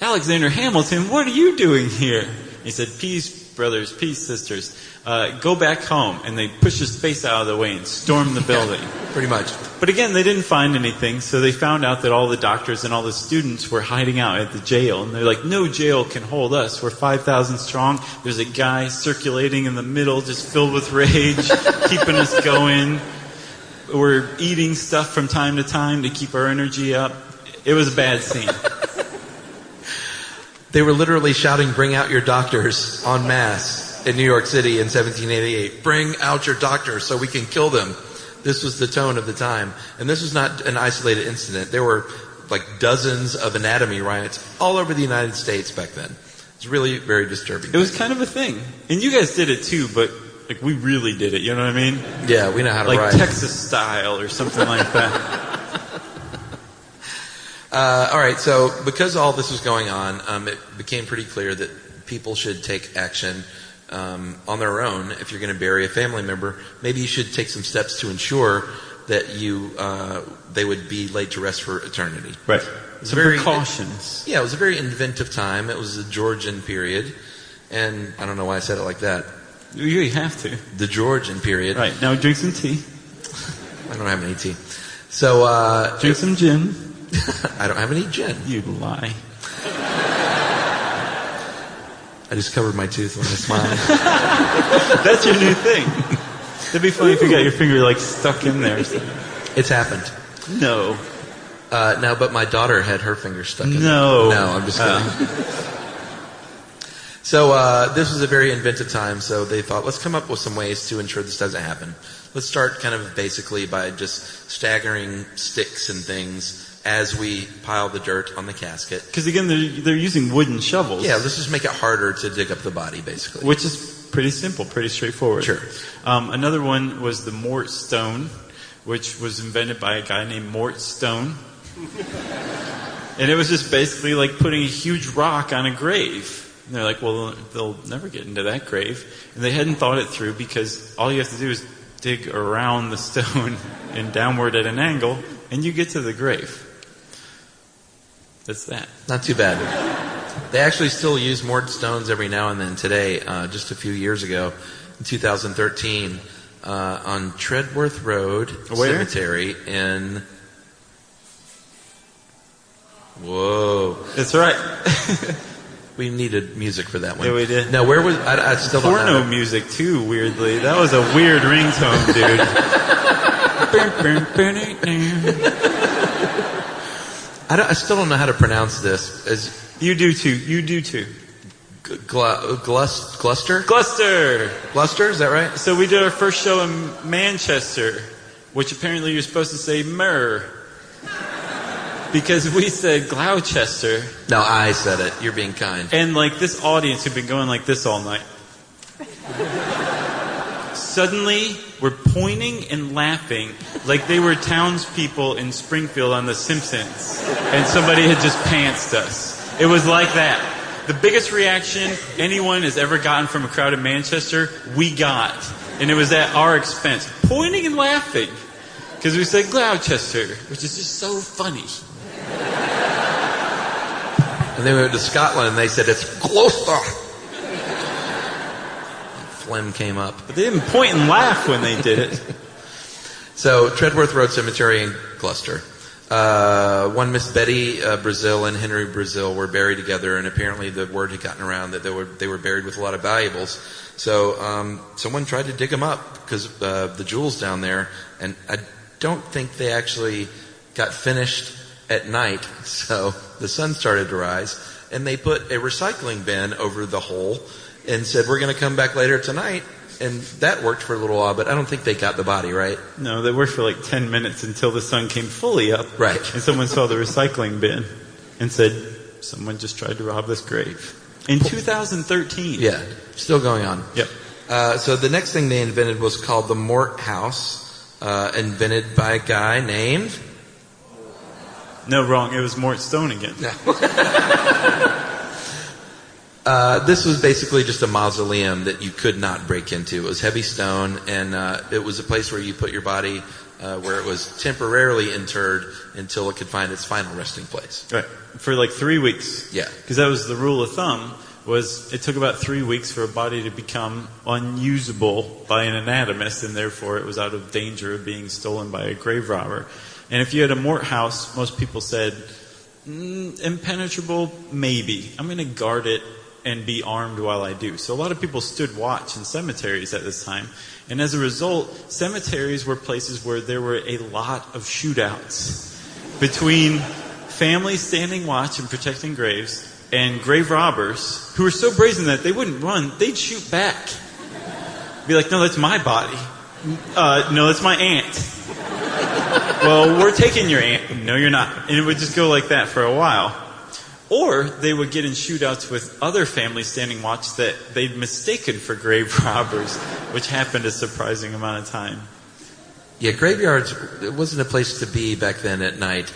Alexander Hamilton, what are you doing here? He said, peace, brothers, peace, sisters. Go back home. And they pushed his face out of the way and stormed the building. Pretty much. But again, they didn't find anything, so they found out that all the doctors and all the students were hiding out at the jail. And they're like, no jail can hold us. We're 5,000 strong. There's a guy circulating in the middle, just filled with rage, keeping us going. We're eating stuff from time to time to keep our energy up. It was a bad scene. They were literally shouting, bring out your doctors en masse in New York City in 1788. Bring out your doctors so we can kill them. This was the tone of the time. And this was not an isolated incident. There were like dozens of anatomy riots all over the United States back then. It's really very disturbing. It was kind of a thing. And you guys did it too, but like we really did it, you know what I mean? Yeah, we know how to like riot. Texas style or something like that. All right, so because all this was going on, it became pretty clear that people should take action on their own. If you're going to bury a family member, maybe you should take some steps to ensure that they would be laid to rest for eternity. Right. It's Some precautions. Yeah, it was a very inventive time. It was the Georgian period, and I don't know why I said it like that. You have to. The Georgian period. Right. Now drink some tea. I don't have any tea. So, Drink some gin. I don't have any gin. You lie. I just covered my tooth when I smiled. That's your new thing. It'd be funny if you got your finger like stuck in there. It's happened. No. No, but my daughter had her finger stuck in No. there. No, I'm just kidding. So this was a very inventive time, so they thought, let's come up with some ways to ensure this doesn't happen. Let's start kind of basically by just staggering sticks and things as we pile the dirt on the casket. Because again, they're using wooden shovels. Yeah, let's just make it harder to dig up the body, basically. Which is pretty simple, pretty straightforward. Sure. Another one was the Mort Stone, which was invented by a guy named Mort Stone. And it was just basically like putting a huge rock on a grave. And they're like, well, they'll never get into that grave. And they hadn't thought it through because all you have to do is dig around the stone and downward at an angle, and you get to the grave. That's that. Not too bad. They actually still use Mort stones every now and then today. Just a few years ago, in 2013, on Treadworth Road Cemetery in... Whoa. That's right. We needed music for that one. Yeah, we did. No, where was... I still don't know. Porno music, too, weirdly. That was a weird ringtone, dude. I still don't know how to pronounce this. You do, too. Gloucester? Gloucester! Gloucester, is that right? So we did our first show in Manchester, which apparently you're supposed to say mer. Because we said Gloucester. No, I said it. You're being kind. And like this audience had been going like this all night. Suddenly, we're pointing and laughing like they were townspeople in Springfield on The Simpsons. And somebody had just pantsed us. It was like that. The biggest reaction anyone has ever gotten from a crowd in Manchester, we got. And it was at our expense. Pointing and laughing. Because we said Gloucester, which is just so funny. And then we went to Scotland and they said, it's Gloucester. Phlegm came up. But they didn't point and laugh when they did it. So, Treadworth Road Cemetery in Gloucester. One Miss Betty Brazil and Henry Brazil were buried together, and apparently the word had gotten around that they were buried with a lot of valuables. So, someone tried to dig them up because the jewels down there, and I don't think they actually got finished at night, so the sun started to rise, and they put a recycling bin over the hole and said, we're going to come back later tonight. And that worked for a little while, but I don't think they got the body, right? No, they worked for like 10 minutes until the sun came fully up. Right. And someone saw the recycling bin and said, someone just tried to rob this grave. In 2013. Yeah, still going on. Yep. So the next thing they invented was called the Mort House, invented by a guy named... No, wrong. It was Mort Stone again. No. This was basically just a mausoleum that you could not break into. It was heavy stone, and it was a place where you put your body where it was temporarily interred until it could find its final resting place. Right. For like 3 weeks. Yeah. Because that was the rule of thumb, was it took about 3 weeks for a body to become unusable by an anatomist, and therefore it was out of danger of being stolen by a grave robber. And if you had a Mort house, most people said, impenetrable, maybe. I'm going to guard it and be armed while I do. So a lot of people stood watch in cemeteries at this time. And as a result, cemeteries were places where there were a lot of shootouts between families standing watch and protecting graves and grave robbers who were so brazen that they wouldn't run, they'd shoot back. Be like, no, that's my body. No, that's my aunt. Well, we're taking your aunt. No, you're not. And it would just go like that for a while. Or they would get in shootouts with other families standing watch that they'd mistaken for grave robbers, which happened a surprising amount of time. Yeah, graveyards, it wasn't a place to be back then at night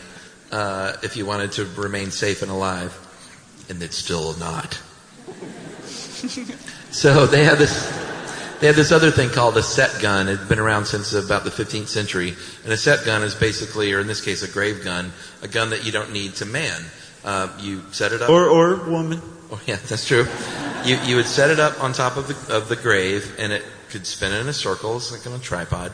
if you wanted to remain safe and alive. And it's still not. So they had this other thing called a set gun. It had been around since about the 15th century. And a set gun is basically, or in this case, a grave gun, a gun that you don't need to man. You set it up, or woman. Oh, yeah, that's true. You would set it up on top of the grave, and it could spin in a circle, it's like on a tripod,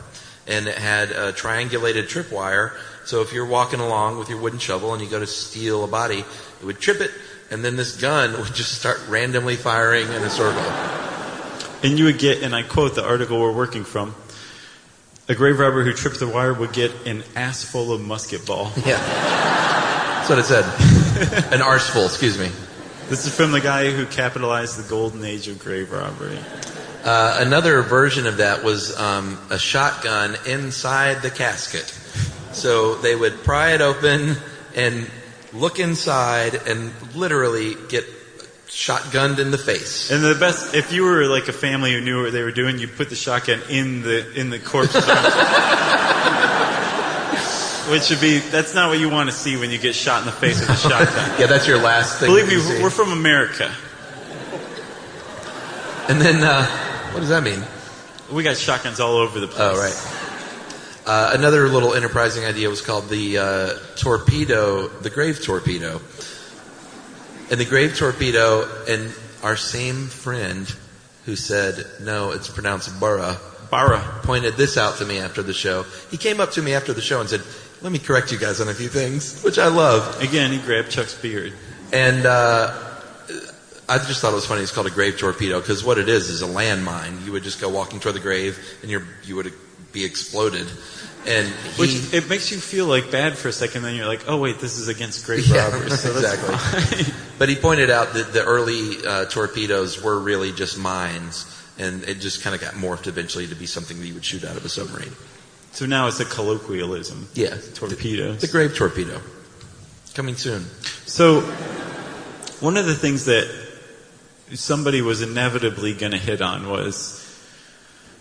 and it had a triangulated tripwire. So if you're walking along with your wooden shovel and you go to steal a body, it would trip it, and then this gun would just start randomly firing in a circle. And you would get, and I quote the article we're working from, a grave robber who tripped the wire would get an ass full of musket ball. Yeah. That's what it said. An arseful, excuse me. This is from the guy who capitalized the golden age of grave robbery. Another version of that was a shotgun inside the casket. So they would pry it open and look inside and literally get shotgunned in the face. And the best, if you were like a family who knew what they were doing, you put the shotgun in the corpse. Which should be, that's not what you want to see when you get shot in the face with a shotgun. Yeah, that's your last thing. Believe me, we're from America. And then, what does that mean? We got shotguns all over the place. Oh, right. Another little enterprising idea was called the torpedo, the grave torpedo. And the grave torpedo, and our same friend who said, no, it's pronounced Barra, pointed this out to me after the show. He came up to me after the show and said, let me correct you guys on a few things, which I love. Again, he grabbed Chuck's beard. And I just thought it was funny. It's called a grave torpedo because what it is a landmine. You would just go walking toward the grave and you would be exploded. And which it makes you feel like bad for a second. Then you're like, oh wait, this is against grave robbers. So exactly. That's But he pointed out that the early torpedoes were really just mines, and it just kind of got morphed eventually to be something that you would shoot out of a submarine. So now it's a colloquialism. Yeah, torpedoes. The grave torpedo coming soon. So one of the things that somebody was inevitably going to hit on was,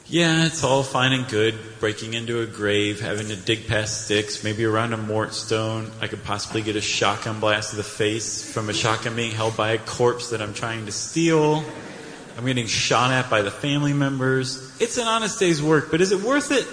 yeah, it's all fine and good, breaking into a grave, having to dig past sticks, maybe around a mort stone. I could possibly get a shotgun blast to the face from a shotgun being held by a corpse that I'm trying to steal. I'm getting shot at by the family members. It's an honest day's work, but is it worth it?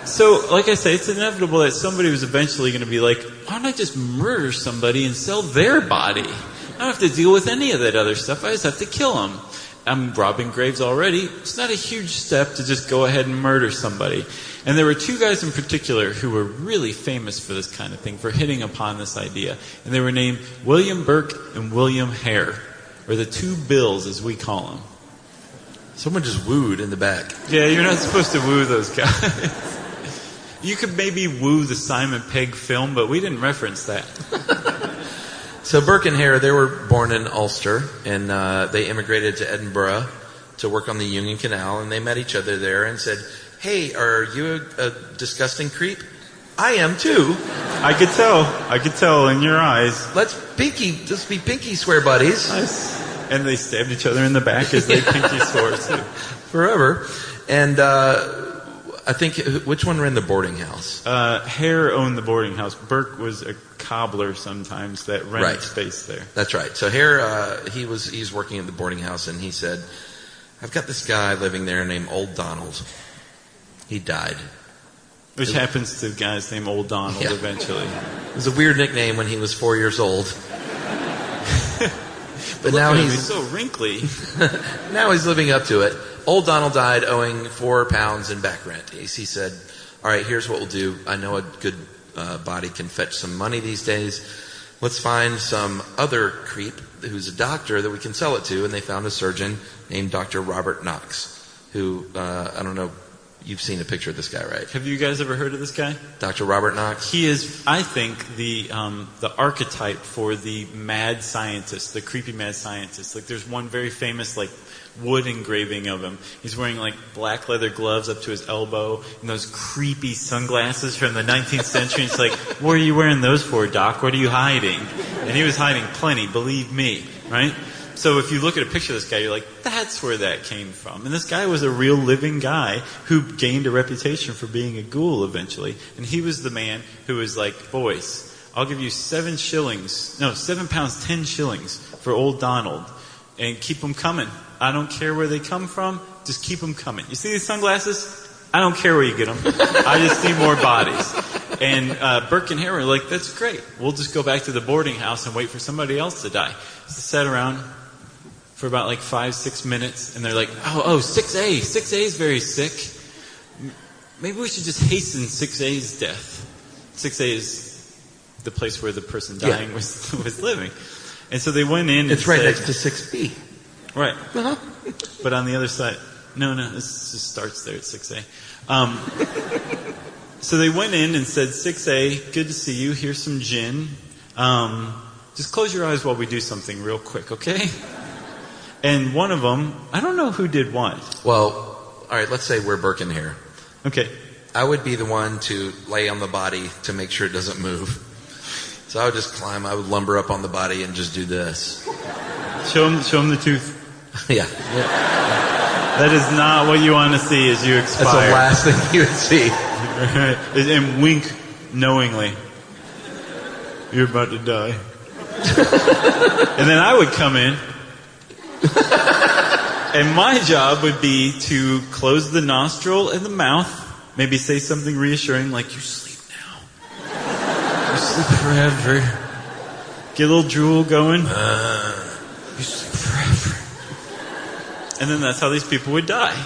So, like I say, it's inevitable that somebody was eventually going to be like, why don't I just murder somebody and sell their body? I don't have to deal with any of that other stuff. I just have to kill them. I'm robbing graves already. It's not a huge step to just go ahead and murder somebody. And there were two guys in particular who were really famous for this kind of thing, for hitting upon this idea. And they were named William Burke and William Hare, or the two Bills as we call them. Someone just wooed in the back. Yeah, you're not supposed to woo those guys. You could maybe woo the Simon Pegg film, but we didn't reference that. So Burke and Hare, they were born in Ulster, and they immigrated to Edinburgh to work on the Union Canal, and they met each other there and said, hey, are you a disgusting creep? I am too. I could tell in your eyes. Let's be pinky swear buddies. Nice. And they stabbed each other in the back as they pinky swore too. Forever. And I think, which one ran the boarding house? Hare owned the boarding house. Burke was a cobbler sometimes that rented space there. That's right. So Hare, he's working at the boarding house, and he said, I've got this guy living there named Old Donald. He died. Which happens to guys named Old Donald eventually. It was a weird nickname when he was 4 years old. But now he's so wrinkly. Now he's living up to it. Old Donald died owing £4 in back rent. He said, all right, here's what we'll do. I know a good body can fetch some money these days. Let's find some other creep who's a doctor that we can sell it to. And they found a surgeon named Dr. Robert Knox, who, I don't know, you've seen a picture of this guy, right? Have you guys ever heard of this guy? Dr. Robert Knox? He is, I think, the archetype for the mad scientist, the creepy mad scientist. Like, there's one very famous, like, wood engraving of him. He's wearing, like, black leather gloves up to his elbow and those creepy sunglasses from the 19th century. It's like, what are you wearing those for, Doc? What are you hiding? And he was hiding plenty, believe me, right? So if you look at a picture of this guy, you're like, that's where that came from. And this guy was a real living guy who gained a reputation for being a ghoul eventually. And he was the man who was like, boys, I'll give you £7 10 shillings for Old Donald. And keep them coming. I don't care where they come from. Just keep them coming. You see these sunglasses? I don't care where you get them. I just need more bodies. And Burke and Hare were like, that's great. We'll just go back to the boarding house and wait for somebody else to die. So they sat around for about like 5-6 minutes, and they're like, oh, 6A is very sick. maybe we should just hasten 6A's death. 6A is the place where the person dying was living. And so they went in and It's right said, next to 6B. Right. Uh-huh. But on the other side, no, this just starts there at 6A. So they went in and said, 6A, good to see you. Here's some gin. Just close your eyes while we do something real quick, okay? And one of them, I don't know who did what. Well, all right, let's say we're Birkin here. Okay. I would be the one to lay on the body to make sure it doesn't move. So I would just climb, I would lumber up on the body and just do this. Show him the tooth. Yeah. That is not what you want to see as you expire. That's the last thing you would see. And wink knowingly. You're about to die. And then I would come in. And my job would be to close the nostril and the mouth. Maybe say something reassuring like, you sleep now. You sleep forever. Get a little drool going. You sleep forever. And then that's how these people would die.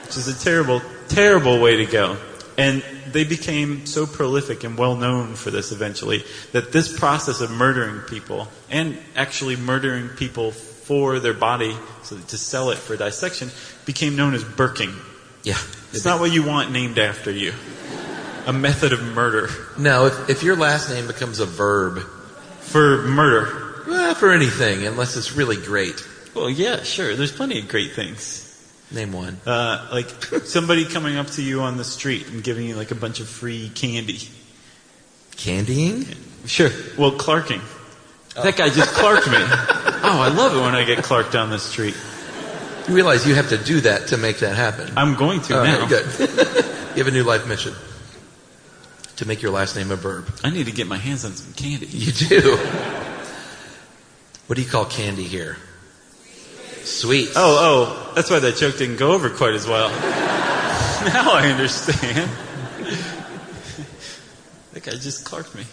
Which is a terrible, terrible way to go. And they became so prolific and well known for this eventually that this process of murdering people and actually murdering people for their body so to sell it for dissection became known as burking. Yeah. It's not what you want named after you. A method of murder. No, if your last name becomes a verb. For murder. Well, for anything, unless it's really great. Well, yeah, sure. There's plenty of great things. Name one. Like somebody coming up to you on the street and giving you like a bunch of free candy. Candying? Sure. Well, clarking. That guy just clarked me. Oh, I love it when I get clarked down the street. You realize you have to do that to make that happen. I'm going to now. Good. You have a new life mission. To make your last name a verb. I need to get my hands on some candy. You do. What do you call candy here? Sweets. Oh, that's why that joke didn't go over quite as well. Now I understand. That guy just clarked me.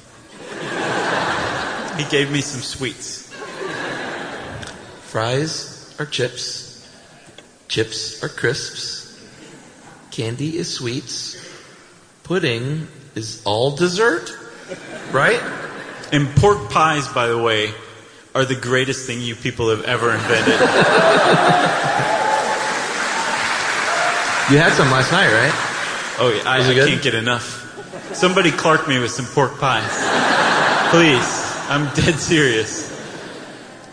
He gave me some sweets. Fries are chips. Chips are crisps. Candy is sweets. Pudding is all dessert. Right? And pork pies, by the way, are the greatest thing you people have ever invented. You had some last night, right? Oh, yeah, I can't get enough. Somebody clark me with some pork pies. Please. I'm dead serious.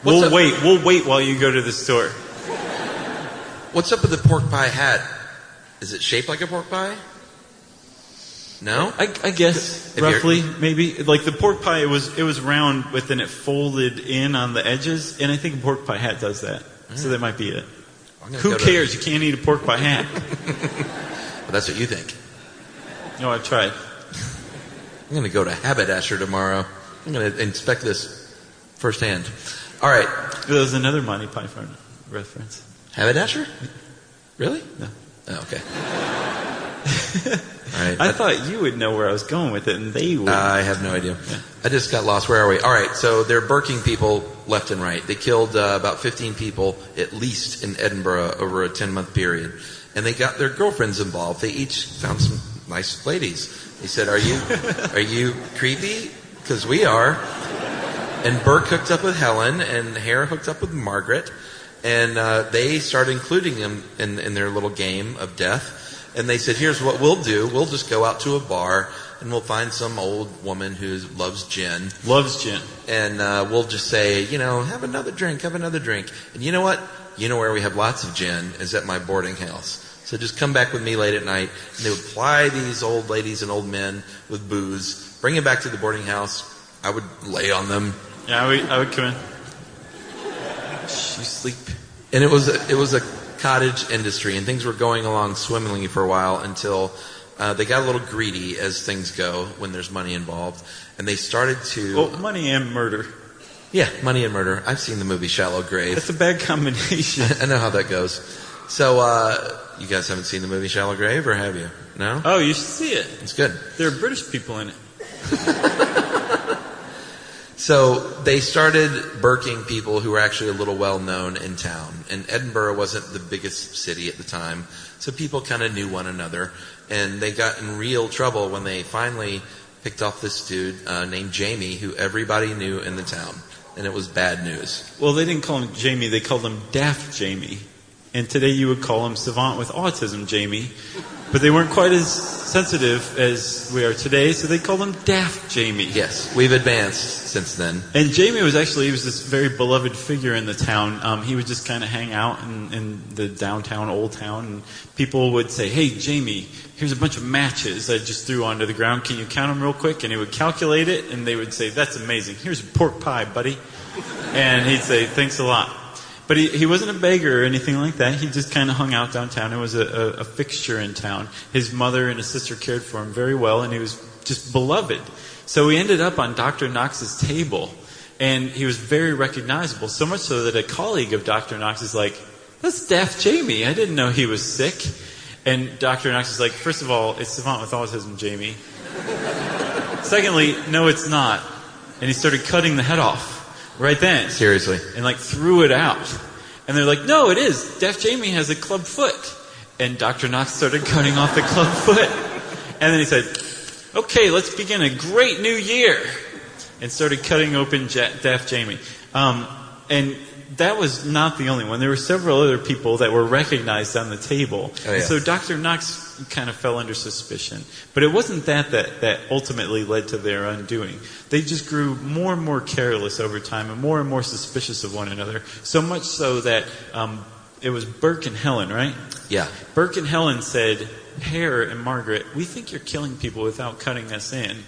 We'll wait while you go to the store. What's up with the pork pie hat? Is it shaped like a pork pie? No? I guess roughly, maybe. Like the pork pie, it was round, but then it folded in on the edges, and I think a pork pie hat does that. So that might be it. Who cares? You can't eat a pork pie hat. Well, that's what you think. No, I've tried. I'm going to go to Haberdasher tomorrow. I'm going to inspect this firsthand. All right. That was another Monty Python reference. Haberdasher? Really? No. Oh, okay. All right. I thought you would know where I was going with it, and they would. I have no idea. Yeah. I just got lost. Where are we? All right, so they're burking people left and right. They killed about 15 people, at least, in Edinburgh over a 10-month period. And they got their girlfriends involved. They each found some nice ladies. They said, are you creepy? Because we are. And Burke hooked up with Helen, and Hare hooked up with Margaret. And they started including them in their little game of death. And they said, here's what we'll do. We'll just go out to a bar and we'll find some old woman who loves gin. Loves gin. And we'll just say, have another drink, have another drink. And you know what? You know where we have lots of gin is at my boarding house. So just come back with me late at night. And they would ply these old ladies and old men with booze, bring them back to the boarding house. I would lay on them. Yeah, I would come in. Shh, you sleep. And it was a cottage industry, and things were going along swimmingly for a while until they got a little greedy, as things go when there's money involved, and they started to... Well, money and murder. Yeah, money and murder. I've seen the movie Shallow Grave. That's a bad combination. I know how that goes. So, you guys haven't seen the movie Shallow Grave, or have you? No? Oh, you should see it. It's good. There are British people in it. So they started burking people who were actually a little well-known in town. And Edinburgh wasn't the biggest city at the time, so people kind of knew one another. And they got in real trouble when they finally picked off this dude named Jamie, who everybody knew in the town. And it was bad news. Well, they didn't call him Jamie, they called him Daft Jamie. And today you would call him Savant with Autism Jamie. But they weren't quite as sensitive as we are today, so they called him Daft Jamie. Yes, we've advanced since then. And Jamie was this very beloved figure in the town. He would just kind of hang out in the downtown, old town, and people would say, "Hey, Jamie, here's a bunch of matches I just threw onto the ground. Can you count them real quick?" And he would calculate it, and they would say, "That's amazing. Here's a pork pie, buddy." And he'd say, "Thanks a lot." But he wasn't a beggar or anything like that. He just kind of hung out downtown. It was a fixture in town. His mother and his sister cared for him very well, and he was just beloved. So he ended up on Dr. Knox's table, and he was very recognizable, so much so that a colleague of Dr. Knox is like, "That's Daft Jamie. I didn't know he was sick." And Dr. Knox is like, "First of all, it's Savant with Autism, Jamie. Secondly, no, it's not." And he started cutting the head off. Right then. Seriously. And threw it out. And they're like, "No, it is. Daft Jamie has a club foot." And Dr. Knox started cutting off the club foot. And then he said, "Okay, let's begin a great new year." And started cutting open Daft Jamie. And that was not the only one. There were several other people that were recognized on the table. Oh, yeah. And so Dr. Knox kind of fell under suspicion. But it wasn't that ultimately led to their undoing. They just grew more and more careless over time and more suspicious of one another. So much so that it was Burke and Helen, right? Yeah. Burke and Helen said, "Hare and Margaret, we think you're killing people without cutting us in.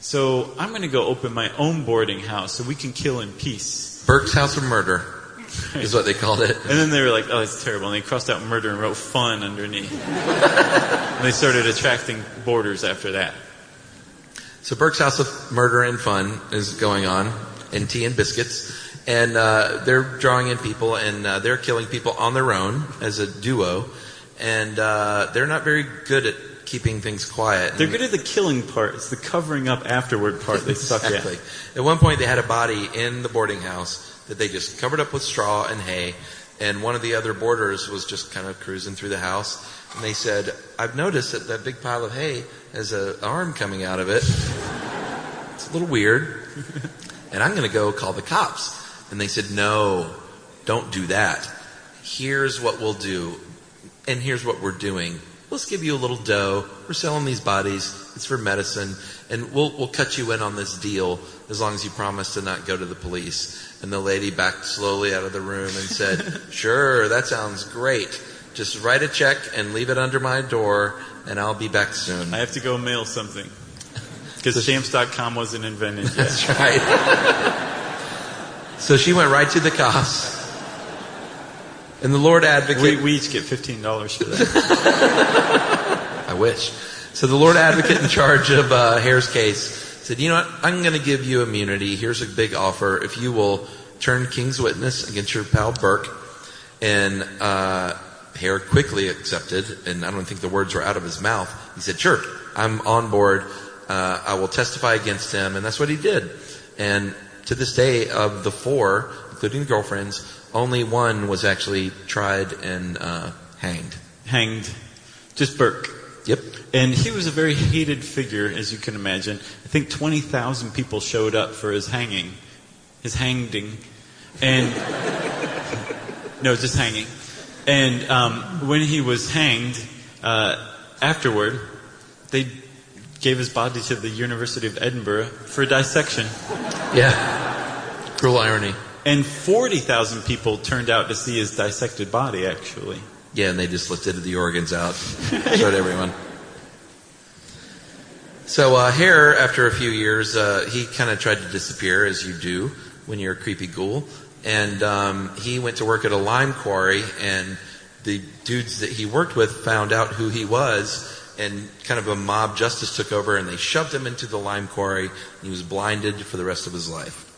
So I'm going to go open my own boarding house so we can kill in peace." Burke's House of Murder is what they called it. And then they were like, "Oh, it's terrible." And they crossed out murder and wrote fun underneath. And they started attracting boarders after that. So Burke's House of Murder and Fun is going on, and tea and biscuits. And they're drawing in people, and they're killing people on their own as a duo. And they're not very good at keeping things quiet. They're good at the killing part. It's the covering up afterward part they suck at. Exactly. At one point, they had a body in the boarding house that they just covered up with straw and hay. And one of the other boarders was just kind of cruising through the house. And they said, "I've noticed that big pile of hay has an arm coming out of it. It's a little weird. And I'm going to go call the cops." And they said, "No, don't do that. Here's what we'll do. And here's what we're doing. Let's give you a little dough. We're selling these bodies. It's for medicine. And we'll cut you in on this deal as long as you promise to not go to the police." And the lady backed slowly out of the room and said, "Sure, that sounds great. Just write a check and leave it under my door, and I'll be back soon." I have to go mail something. Because stamps.com wasn't invented yet. That's right. So she went right to the cops. And the Lord Advocate... We each get $15 for that. I wish. So the Lord Advocate in charge of Hare's case said, "You know what? I'm going to give you immunity. Here's a big offer. If you will turn King's witness against your pal Burke." And Hare quickly accepted, and I don't think the words were out of his mouth. He said, "Sure, I'm on board. I will testify against him." And that's what he did. And to this day, of the four, including the girlfriends, only one was actually tried and hanged. Hanged. Just Burke. Yep. And he was a very hated figure, as you can imagine. I think 20,000 people showed up for his hanging. His hanging. And... no, just hanging. And when he was hanged, afterward, they gave his body to the University of Edinburgh for dissection. Yeah. Cruel irony. And 40,000 people turned out to see his dissected body, actually. Yeah, and they just lifted the organs out. Showed everyone. So Hare, after a few years, he kind of tried to disappear, as you do when you're a creepy ghoul. And he went to work at a lime quarry, and the dudes that he worked with found out who he was, and kind of a mob justice took over, and they shoved him into the lime quarry, and he was blinded for the rest of his life.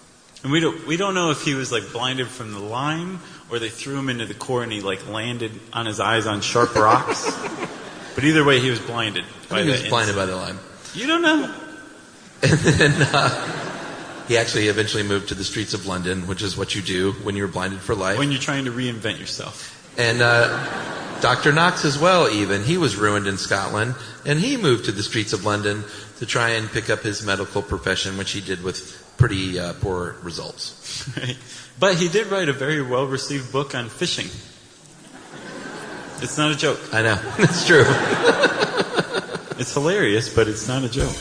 And we don't know if he was blinded from the lime, or they threw him into the core and he landed on his eyes on sharp rocks. But either way, he was blinded. He was blinded by the lime. You don't know. And then He actually eventually moved to the streets of London, which is what you do when you're blinded for life. When you're trying to reinvent yourself. And Dr. Knox as well, even. He was ruined in Scotland, and he moved to the streets of London to try and pick up his medical profession, which he did with pretty poor results. Right. But he did write a very well-received book on fishing. It's not a joke. I know. It's true. It's hilarious, but it's not a joke.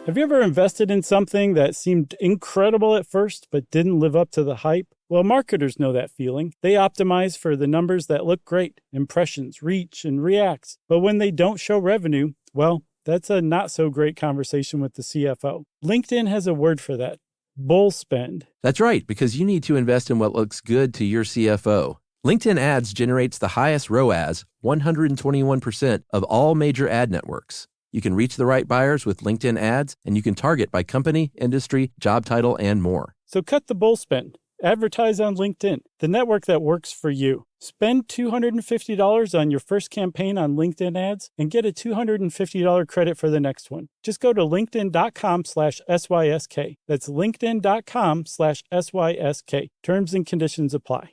Have you ever invested in something that seemed incredible at first but didn't live up to the hype? Well, marketers know that feeling. They optimize for the numbers that look great, impressions, reach, and reacts. But when they don't show revenue, well, that's a not so great conversation with the CFO. LinkedIn has a word for that: bull spend. That's right, because you need to invest in what looks good to your CFO. LinkedIn Ads generates the highest ROAS, 121% of all major ad networks. You can reach the right buyers with LinkedIn Ads, and you can target by company, industry, job title, and more. So cut the bull spend. Advertise on LinkedIn, the network that works for you. Spend $250 on your first campaign on LinkedIn Ads and get a $250 credit for the next one. Just go to linkedin.com/SYSK. That's linkedin.com/SYSK. Terms and conditions apply.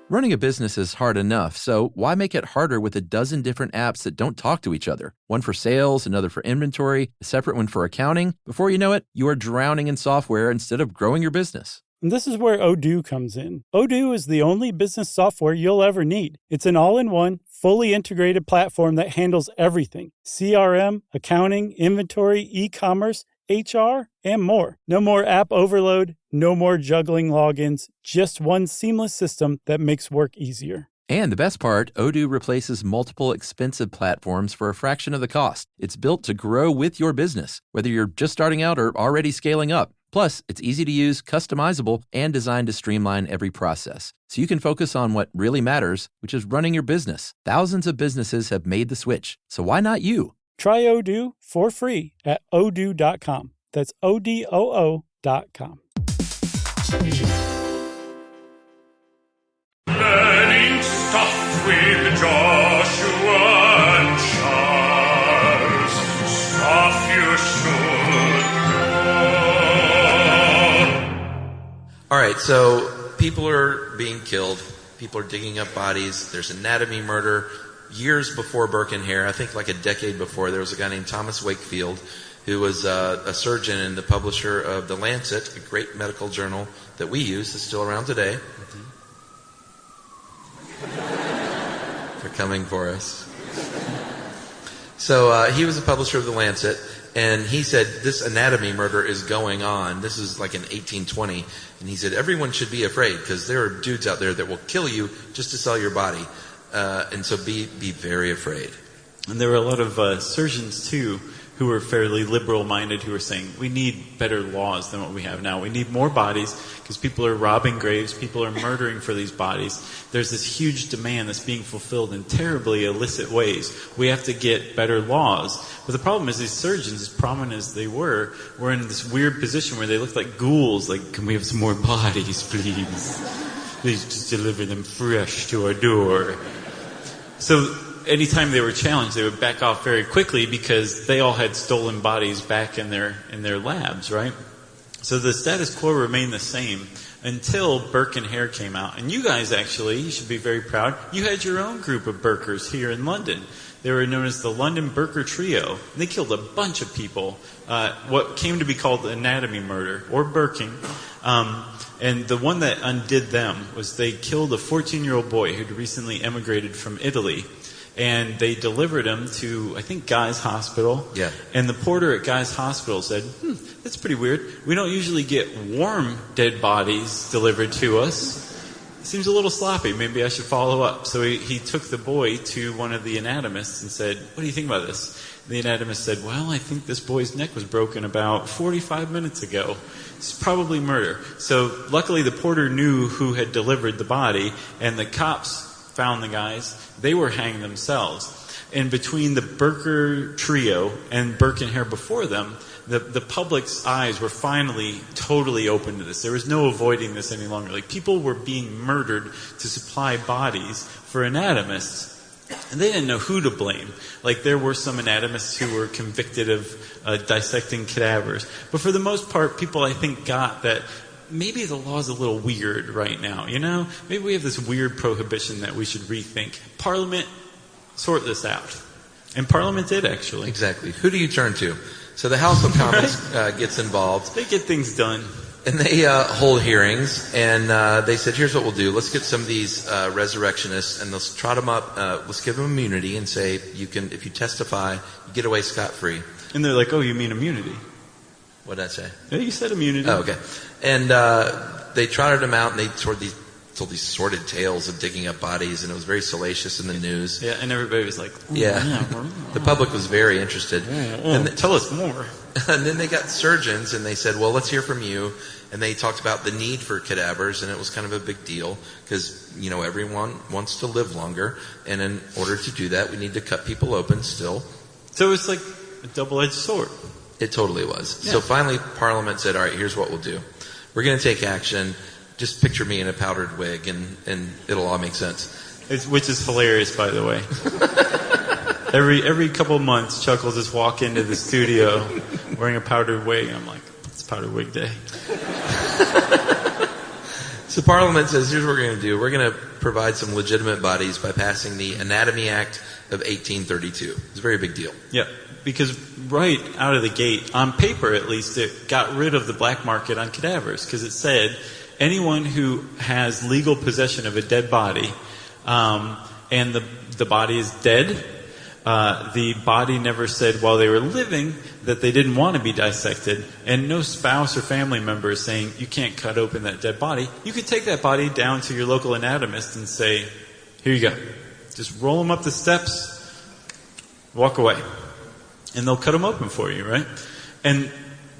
Running a business is hard enough, so why make it harder with a dozen different apps that don't talk to each other? One for sales, another for inventory, a separate one for accounting. Before you know it, you are drowning in software instead of growing your business. And this is where Odoo comes in. Odoo is the only business software you'll ever need. It's an all-in-one, fully integrated platform that handles everything: CRM, accounting, inventory, e-commerce, HR, and more. No more app overload, no more juggling logins, just one seamless system that makes work easier. And the best part, Odoo replaces multiple expensive platforms for a fraction of the cost. It's built to grow with your business, whether you're just starting out or already scaling up. Plus, it's easy to use, customizable, and designed to streamline every process. So you can focus on what really matters, which is running your business. Thousands of businesses have made the switch. So why not you? Try Odoo for free at odoo.com. That's ODOO.com. Learning stuff with Joshua and Charles. Stuff you should know. All right, so people are being killed. People are digging up bodies. There's anatomy murder. Years before Burke and Hare, I think like a decade before, there was a guy named Thomas Wakefield who was a surgeon and the publisher of The Lancet, a great medical journal that we use. It's still around today. They're coming for us. So he was the publisher of The Lancet, and he said, this anatomy murder is going on. This is like in 1820. And he said, everyone should be afraid because there are dudes out there that will kill you just to sell your body. And so be very afraid. And there were a lot of surgeons, too, who were fairly liberal-minded, who were saying, we need better laws than what we have now. We need more bodies because people are robbing graves. People are murdering for these bodies. There's this huge demand that's being fulfilled in terribly illicit ways. We have to get better laws. But the problem is these surgeons, as prominent as they were in this weird position where they looked like ghouls. Like, can we have some more bodies, please? Please just deliver them fresh to our door. So anytime they were challenged, they would back off very quickly because they all had stolen bodies back in their labs, right? So the status quo remained the same until Burke and Hare came out. And you guys actually, you should be very proud, you had your own group of Burkers here in London. They were known as the London Burker Trio. And they killed a bunch of people. What came to be called anatomy murder, or Burking. And the one that undid them was they killed a 14-year-old boy who'd recently emigrated from Italy. And they delivered him to, I think, Guy's Hospital. Yeah. And the porter at Guy's Hospital said, that's pretty weird. We don't usually get warm dead bodies delivered to us. It seems a little sloppy. Maybe I should follow up. So he took the boy to one of the anatomists and said, what do you think about this? And the anatomist said, well, I think this boy's neck was broken about 45 minutes ago. It's probably murder. So luckily the porter knew who had delivered the body, and the cops found the guys. They were hanged themselves. And between the Burker trio and Burke and Hare before them, the public's eyes were finally totally open to this. There was no avoiding this any longer. Like, people were being murdered to supply bodies for anatomists. And they didn't know who to blame. Like, there were some anatomists who were convicted of dissecting cadavers. But for the most part, people, I think, got that maybe the law's a little weird right now, you know? Maybe we have this weird prohibition that we should rethink. Parliament, sort this out. And Parliament did, actually. Exactly. Who do you turn to? So the House of Commons gets involved. They get things done. And they hold hearings, and they said, here's what we'll do. Let's get some of these resurrectionists, and let's trot them up. Let's give them immunity and say, you can, if you testify, you get away scot-free. And they're like, oh, you mean immunity? What did I say? Yeah, you said immunity. Oh, okay. And they trotted them out, and they told these sordid tales of digging up bodies, and it was very salacious in the news. Yeah, and everybody was like, yeah. The public was very interested. Tell us more. And then they got surgeons, and they said, well, let's hear from you. And they talked about the need for cadavers, and it was kind of a big deal because, you know, everyone wants to live longer. And in order to do that, we need to cut people open still. So it's like a double-edged sword. It totally was. Yeah. So finally, Parliament said, all right, here's what we'll do. We're going to take action. Just picture me in a powdered wig, and it'll all make sense. Which is hilarious, by the way. Every couple of months, Chuck will just walk into the studio wearing a powdered wig, and I'm like, it's powdered wig day. So Parliament says, here's what we're going to do. We're going to provide some legitimate bodies by passing the Anatomy Act of 1832. It's a very big deal. Yeah, because right out of the gate, on paper at least, it got rid of the black market on cadavers, because it said anyone who has legal possession of a dead body, and the body is dead, the body never said while they were living that they didn't want to be dissected, and no spouse or family member is saying you can't cut open that dead body. You could take that body down to your local anatomist and say, here you go. Just roll them up the steps, walk away. And they'll cut them open for you, right? And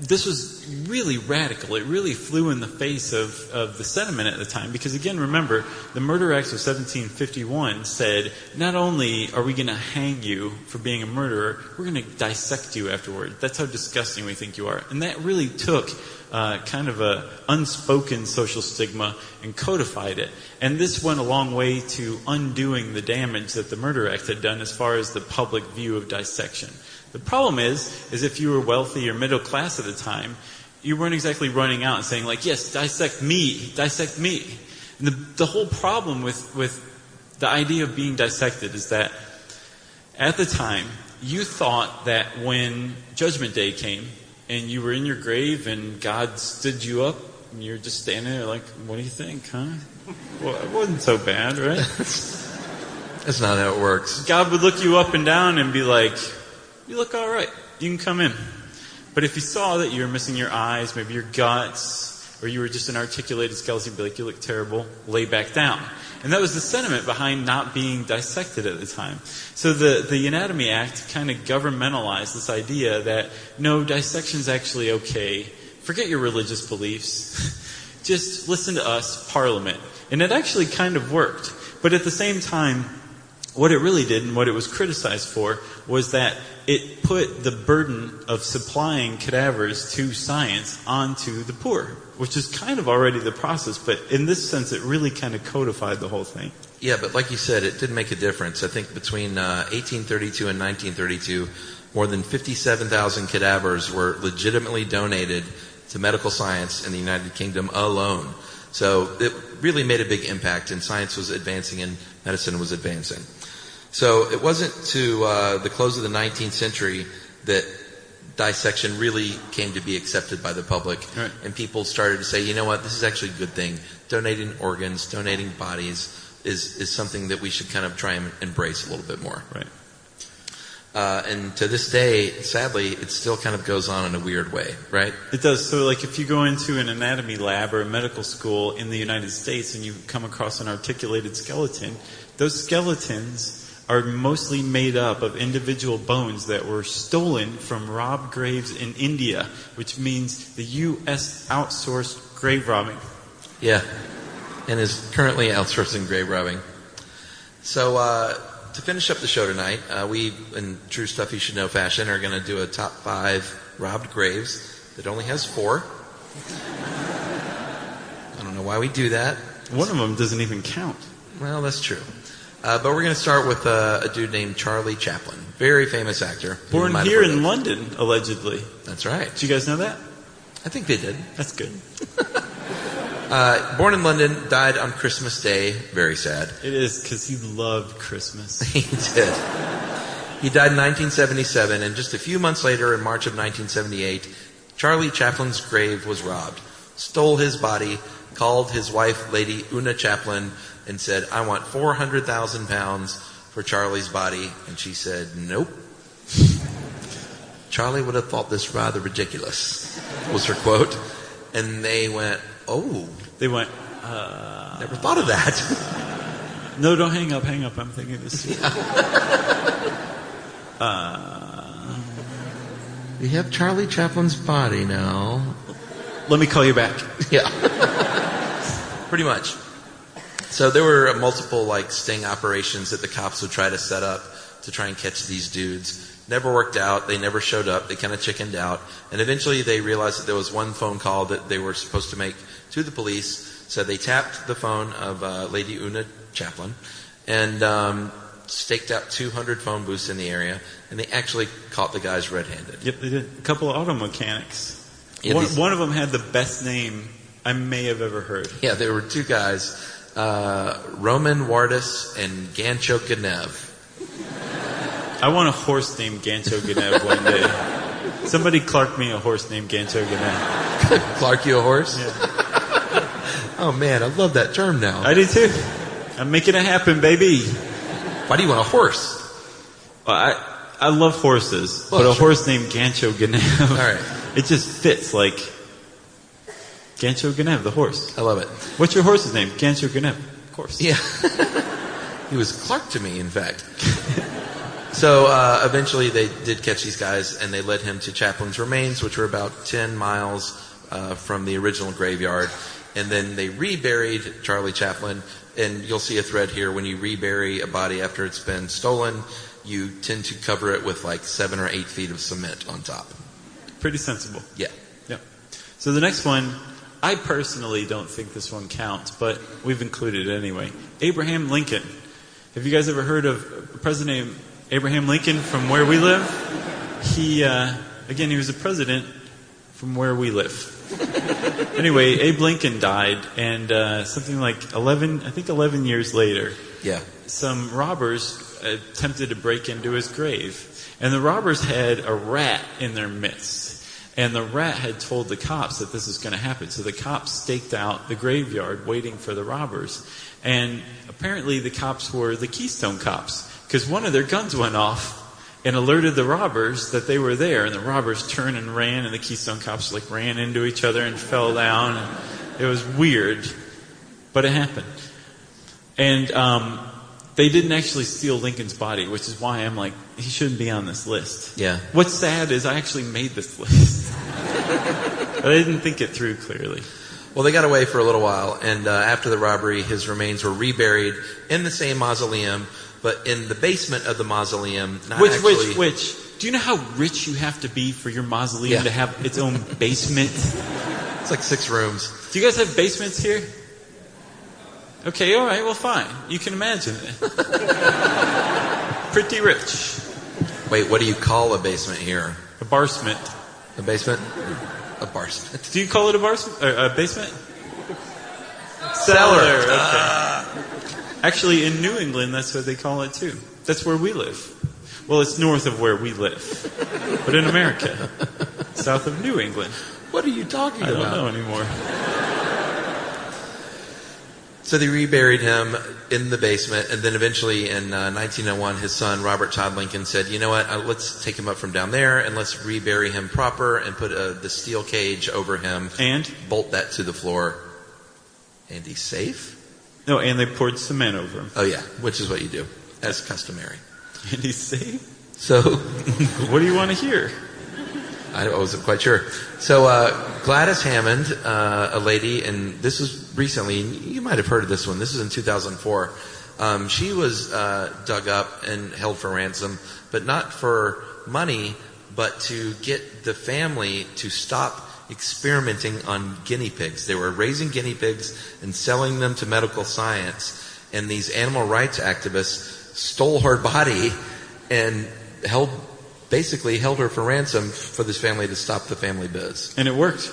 this was really radical. It really flew in the face of the sentiment at the time. Because again, remember, the Murder Act of 1751 said, not only are we going to hang you for being a murderer, we're going to dissect you afterward. That's how disgusting we think you are. And that really took kind of a unspoken social stigma and codified it. And this went a long way to undoing the damage that the Murder Act had done as far as the public view of dissection. The problem is if you were wealthy or middle class at the time, you weren't exactly running out and saying like, yes, dissect me. And the whole problem with the idea of being dissected is that at the time, you thought that when Judgment Day came and you were in your grave and God stood you up and you're just standing there like, what do you think, huh? Well, it wasn't so bad, right? That's not how it works. God would look you up and down and be like, you look all right. You can come in. But if he saw that you were missing your eyes, maybe your guts, or you were just an articulated skeleton, he'd be like, you look terrible, lay back down. And that was the sentiment behind not being dissected at the time. So the Anatomy Act kind of governmentalized this idea that, no, dissection's actually okay. Forget your religious beliefs. Just listen to us, Parliament. And it actually kind of worked. But at the same time, what it really did and what it was criticized for was that it put the burden of supplying cadavers to science onto the poor, which is kind of already the process, but in this sense it really kind of codified the whole thing. Yeah, but like you said, it did make a difference. I think between 1832 and 1932, more than 57,000 cadavers were legitimately donated to medical science in the United Kingdom alone. So it really made a big impact, and science was advancing and medicine was advancing. So it wasn't to the close of the 19th century that dissection really came to be accepted by the public. Right. And people started to say, you know what, this is actually a good thing. Donating organs, donating bodies is something that we should kind of try and embrace a little bit more. Right. And to this day, sadly, it still kind of goes on in a weird way, right? It does. So like if you go into an anatomy lab or a medical school in the United States and you come across an articulated skeleton, those skeletons are mostly made up of individual bones that were stolen from robbed graves in India, which means the U.S. outsourced grave robbing. Yeah, and is currently outsourcing grave robbing. So To finish up the show tonight, we, in true Stuff You Should Know fashion, are going to do a top 5 robbed graves that only has 4. I don't know why we do that. One of them doesn't even count. Well, that's true. But we're going to start with a dude named Charlie Chaplin. Very famous actor. Born here in London, allegedly. That's right. Did you guys know that? I think they did. That's good. Born in London, died on Christmas Day. Very sad. It is, because he loved Christmas. He did. He died in 1977, and just a few months later, in March of 1978, Charlie Chaplin's grave was robbed. Stole his body, called his wife, Lady Una Chaplin, and said, "I want 400,000 pounds for Charlie's body." And she said, "Nope." Charlie would have thought this rather ridiculous, was her quote. And they went, "Oh." They went, Never thought of that. No, don't hang up. I'm thinking this. We have Charlie Chaplin's body now. Let me call you back. Yeah. Pretty much. So there were multiple sting operations that the cops would try to set up to try and catch these dudes. Never worked out. They never showed up. They kind of chickened out. And eventually they realized that there was one phone call that they were supposed to make to the police. So they tapped the phone of Lady Una Chaplin and staked out 200 phone booths in the area. And they actually caught the guys red-handed. Yep, they did. A couple of auto mechanics. Yeah, one of them had the best name I may have ever heard. Yeah, there were 2 guys, Roman Wardis and Gancho Ganev. I want a horse named Gancho Ganev one day. Somebody Clark me a horse named Gancho Ganev. Clark you a horse? Yeah. Oh man, I love that term now. I do too. I'm making it happen, baby. Why do you want a horse? Well, I love horses, but a horse named Gancho Ganev. All right. It just fits like Gancho Ganev, the horse. I love it. What's your horse's name? Gancho Ganev, of course. Yeah. He was Clark to me, in fact. So eventually they did catch these guys, and they led him to Chaplin's remains, which were about 10 miles from the original graveyard. And then they reburied Charlie Chaplin. And you'll see a thread here. When you rebury a body after it's been stolen, you tend to cover it with 7 or 8 feet of cement on top. Pretty sensible. Yeah. Yep. So the next one, I personally don't think this one counts, but we've included it anyway. Abraham Lincoln. Have you guys ever heard of President Abraham Lincoln from where we live? He was a president from where we live. Anyway, Abe Lincoln died, and something like 11 years later, some robbers attempted to break into his grave. And the robbers had a rat in their midst. And the rat had told the cops that this was going to happen. So the cops staked out the graveyard waiting for the robbers. And apparently the cops were the Keystone Cops, because one of their guns went off and alerted the robbers that they were there. And the robbers turned and ran, and the Keystone Cops ran into each other and fell down. And it was weird, but it happened. And they didn't actually steal Lincoln's body, which is why I'm he shouldn't be on this list. Yeah. What's sad is I actually made this list. But I didn't think it through clearly. Well, they got away for a little while, and after the robbery, his remains were reburied in the same mausoleum, but in the basement of the mausoleum. Which? Do you know how rich you have to be for your mausoleum to have its own basement? It's 6 rooms. Do you guys have basements here? Okay, all right, well, fine. You can imagine it. Pretty rich. Wait, what do you call a basement here? A barsement. A basement? A barsement. Do you call it a barsement? A basement? Cellar. Okay. Actually, in New England, that's what they call it too. That's where we live. Well, it's north of where we live. But in America, south of New England. What are you talking about? I don't know anymore. So they reburied him in the basement, and then eventually in 1901, his son, Robert Todd Lincoln, said, you know what, let's take him up from down there, and let's rebury him proper, and put the steel cage over him. And? Bolt that to the floor. And he's safe? No, and they poured cement over him. Oh yeah, which is what you do, as customary. And he's safe? So... What do you want to hear? I wasn't quite sure. So Gladys Hammond, a lady, and this was recently, you might have heard of this one. This was in 2004. She was dug up and held for ransom, but not for money, but to get the family to stop experimenting on guinea pigs. They were raising guinea pigs and selling them to medical science, and these animal rights activists stole her body and basically held her for ransom for this family to stop the family biz. And it worked.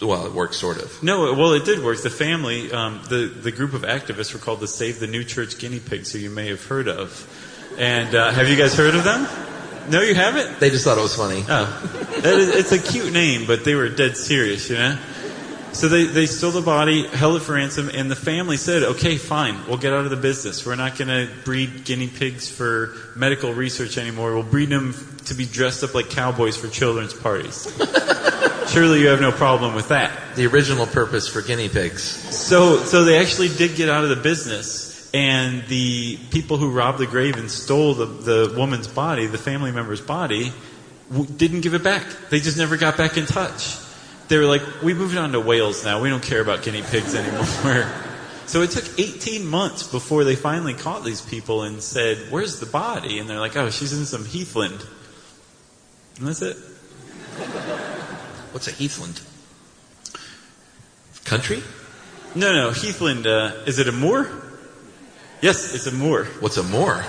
Well, it worked sort of. No, well, it did work. The family, the group of activists were called the Save the New Church Guinea Pigs, who you may have heard of. And have you guys heard of them? No, you haven't? They just thought it was funny. Oh. It's a cute name, but they were dead serious, you know? So they stole the body, held it for ransom, and the family said, okay, fine, we'll get out of the business. We're not going to breed guinea pigs for medical research anymore. We'll breed them to be dressed up like cowboys for children's parties. Surely you have no problem with that. The original purpose for guinea pigs. So they actually did get out of the business, and the people who robbed the grave and stole the woman's body, the family member's body, didn't give it back. They just never got back in touch. They were like, we moved on to Wales now. We don't care about guinea pigs anymore. So it took 18 months before they finally caught these people and said, where's the body? And they're like, oh, she's in some heathland. And that's it. What's a heathland? Country? No, heathland, is it a moor? Yes, it's a moor. What's a moor?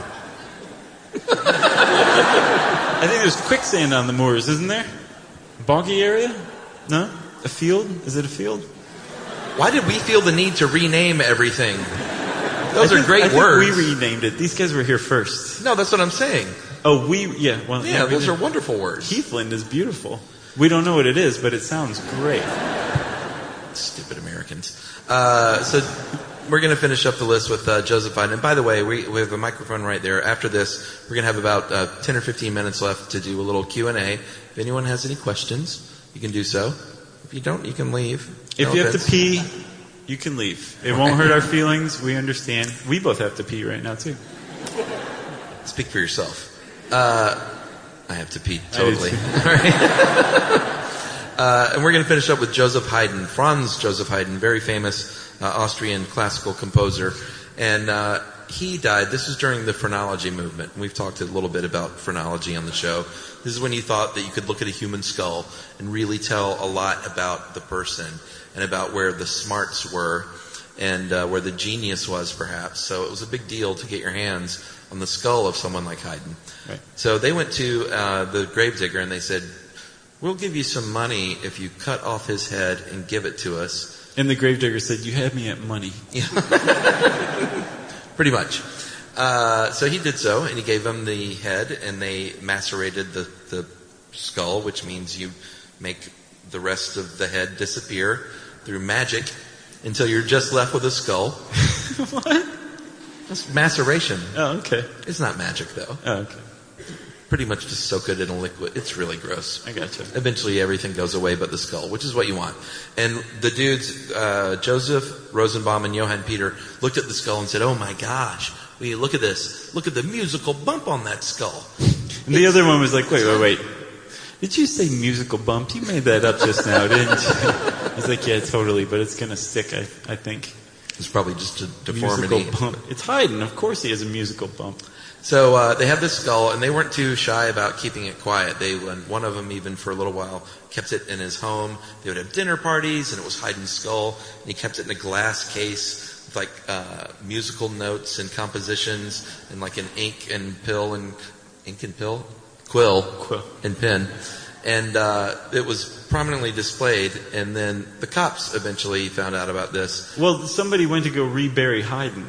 I think there's quicksand on the moors, isn't there? Boggy area? No? A field? Is it a field? Why did we feel the need to rename everything? Those are great words. We renamed it. These guys were here first. No, that's what I'm saying. Oh, Yeah, those are wonderful words. Heathland is beautiful. We don't know what it is, but it sounds great. Stupid Americans. So we're going to finish up the list with Joseph Haydn. And by the way, we have a microphone right there. After this, we're going to have about 10 or 15 minutes left to do a little Q&A. If anyone has any questions, you can do so. If you don't, you can leave. If you have to pee, you can leave. It won't hurt our feelings. We understand. We both have to pee right now, too. Speak for yourself. I have to pee, totally. And we're going to finish up with Joseph Haydn, Franz Joseph Haydn, very famous Austrian classical composer. And he died, this was during the phrenology movement. We've talked a little bit about phrenology on the show. This is when you thought that you could look at a human skull and really tell a lot about the person and about where the smarts were and where the genius was, perhaps. So it was a big deal to get your hands on the skull of someone like Haydn. Right. So they went to the gravedigger and they said, we'll give you some money if you cut off his head and give it to us. And the gravedigger said, you had me at money. Yeah. Pretty much. So he did so, and he gave them the head, and they macerated the skull, which means you make the rest of the head disappear through magic until you're just left with a skull. What? That's maceration. Oh, okay. It's not magic, though. Oh, okay. Pretty much just soak it in a liquid. It's really gross. I gotcha. Eventually everything goes away but the skull, which is what you want. And the dudes, Joseph Rosenbaum and Johann Peter, looked at the skull and said, oh my gosh, will you look at this? Look at the musical bump on that skull. And the other one was like, wait. Did you say musical bump? You made that up just now, didn't you? He's like, yeah, totally, but it's going to stick, I think. It's probably just a deformity. Musical bump. It's Haydn. Of course he has a musical bump. So they had this skull, and they weren't too shy about keeping it quiet. One of them, even for a little while, kept it in his home. They would have dinner parties, and it was Haydn's skull, and he kept it in a glass case with like musical notes and compositions, and like an quill and pen. And it was prominently displayed, and then the cops eventually found out about this. Well, somebody went to go rebury Haydn.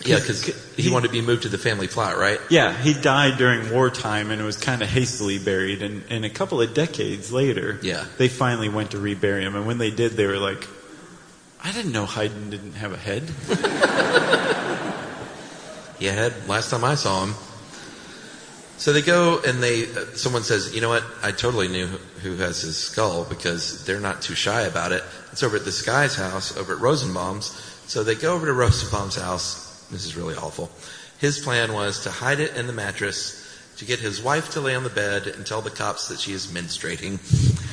Yeah, because he wanted to be moved to the family plot, right? Yeah, he died during wartime, and it was kind of hastily buried. And a couple of decades later, they finally went to rebury him. And when they did, they were like, I didn't know Haydn didn't have a head. He had, last time I saw him. So they go and someone says, you know what, I totally knew who has his skull because they're not too shy about it. It's over at this guy's house, over at Rosenbaum's. So they go over to Rosenbaum's house. This is really awful. His plan was to hide it in the mattress, to get his wife to lay on the bed and tell the cops that she is menstruating.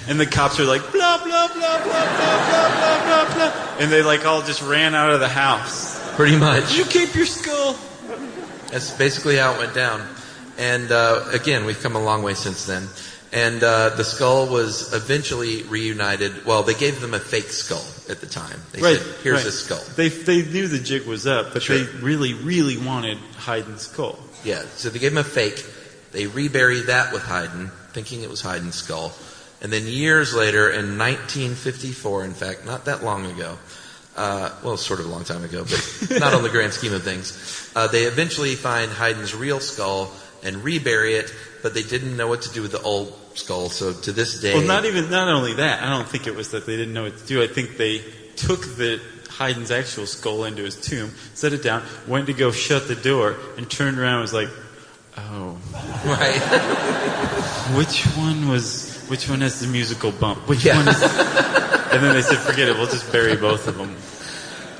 And the cops are like, blah, blah, blah, blah, blah, blah, blah, blah, blah. And they like all just ran out of the house. Pretty much. You keep your skull. That's basically how it went down. And again, we've come a long way since then. And the skull was eventually reunited. Well, they gave them a fake skull at the time. They said, here's a skull. They knew the jig was up, but they really, really wanted Haydn's skull. Yeah, so they gave him a fake. They reburied that with Haydn, thinking it was Haydn's skull. And then years later, in 1954, in fact, not that long ago, well, sort of a long time ago, but not on the grand scheme of things, they eventually find Haydn's real skull and rebury it, but they didn't know what to do with the old skull, so to this day... Well, not only that, I don't think it was that they didn't know what to do. I think they took Haydn's actual skull into his tomb, set it down, went to go shut the door, and turned around and was like, oh. Right. Which one has the musical bump? Which one is... And then they said, forget it, we'll just bury both of them.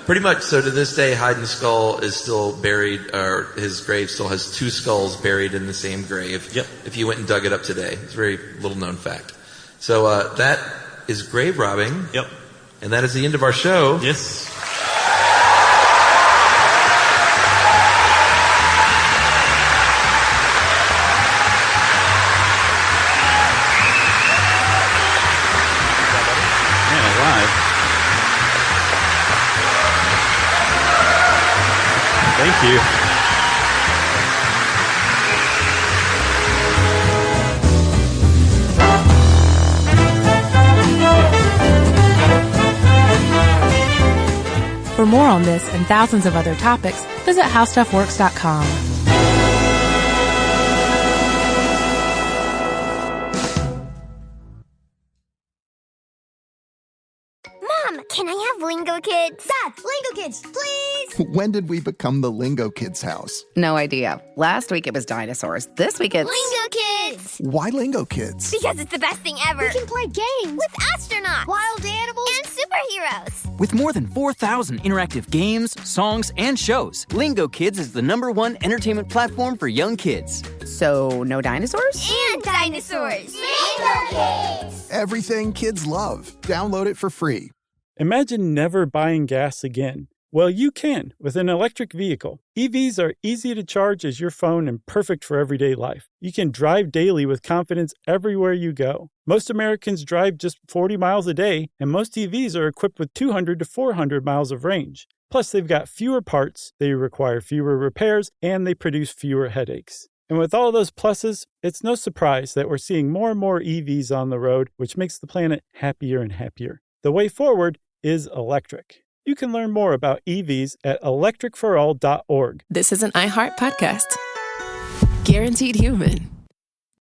Pretty much. So to this day, Haydn's skull is still buried, or his grave still has two skulls buried in the same grave. Yep. If you went and dug it up today. It's a very little known fact. So that is grave robbing. Yep. And that is the end of our show. Yes. Thank you. For more on this and thousands of other topics, visit howstuffworks.com. Mom, can I have Lingo Kids? Dad, Lingo Kids, please! When did we become the Lingo Kids house? No idea. Last week it was dinosaurs. This week it's... Lingo Kids! Why Lingo Kids? Because it's the best thing ever. We can play games with astronauts, wild animals, and superheroes. With more than 4,000 interactive games, songs, and shows, Lingo Kids is the #1 entertainment platform for young kids. So, no dinosaurs? And dinosaurs. Lingo Kids! Everything kids love. Download it for free. Imagine never buying gas again. Well, you can with an electric vehicle. EVs are easy to charge as your phone and perfect for everyday life. You can drive daily with confidence everywhere you go. Most Americans drive just 40 miles a day, and most EVs are equipped with 200 to 400 miles of range. Plus, they've got fewer parts, they require fewer repairs, and they produce fewer headaches. And with all those pluses, it's no surprise that we're seeing more and more EVs on the road, which makes the planet happier and happier. The way forward is electric. You can learn more about EVs at electricforall.org. This is an iHeart podcast. Guaranteed human.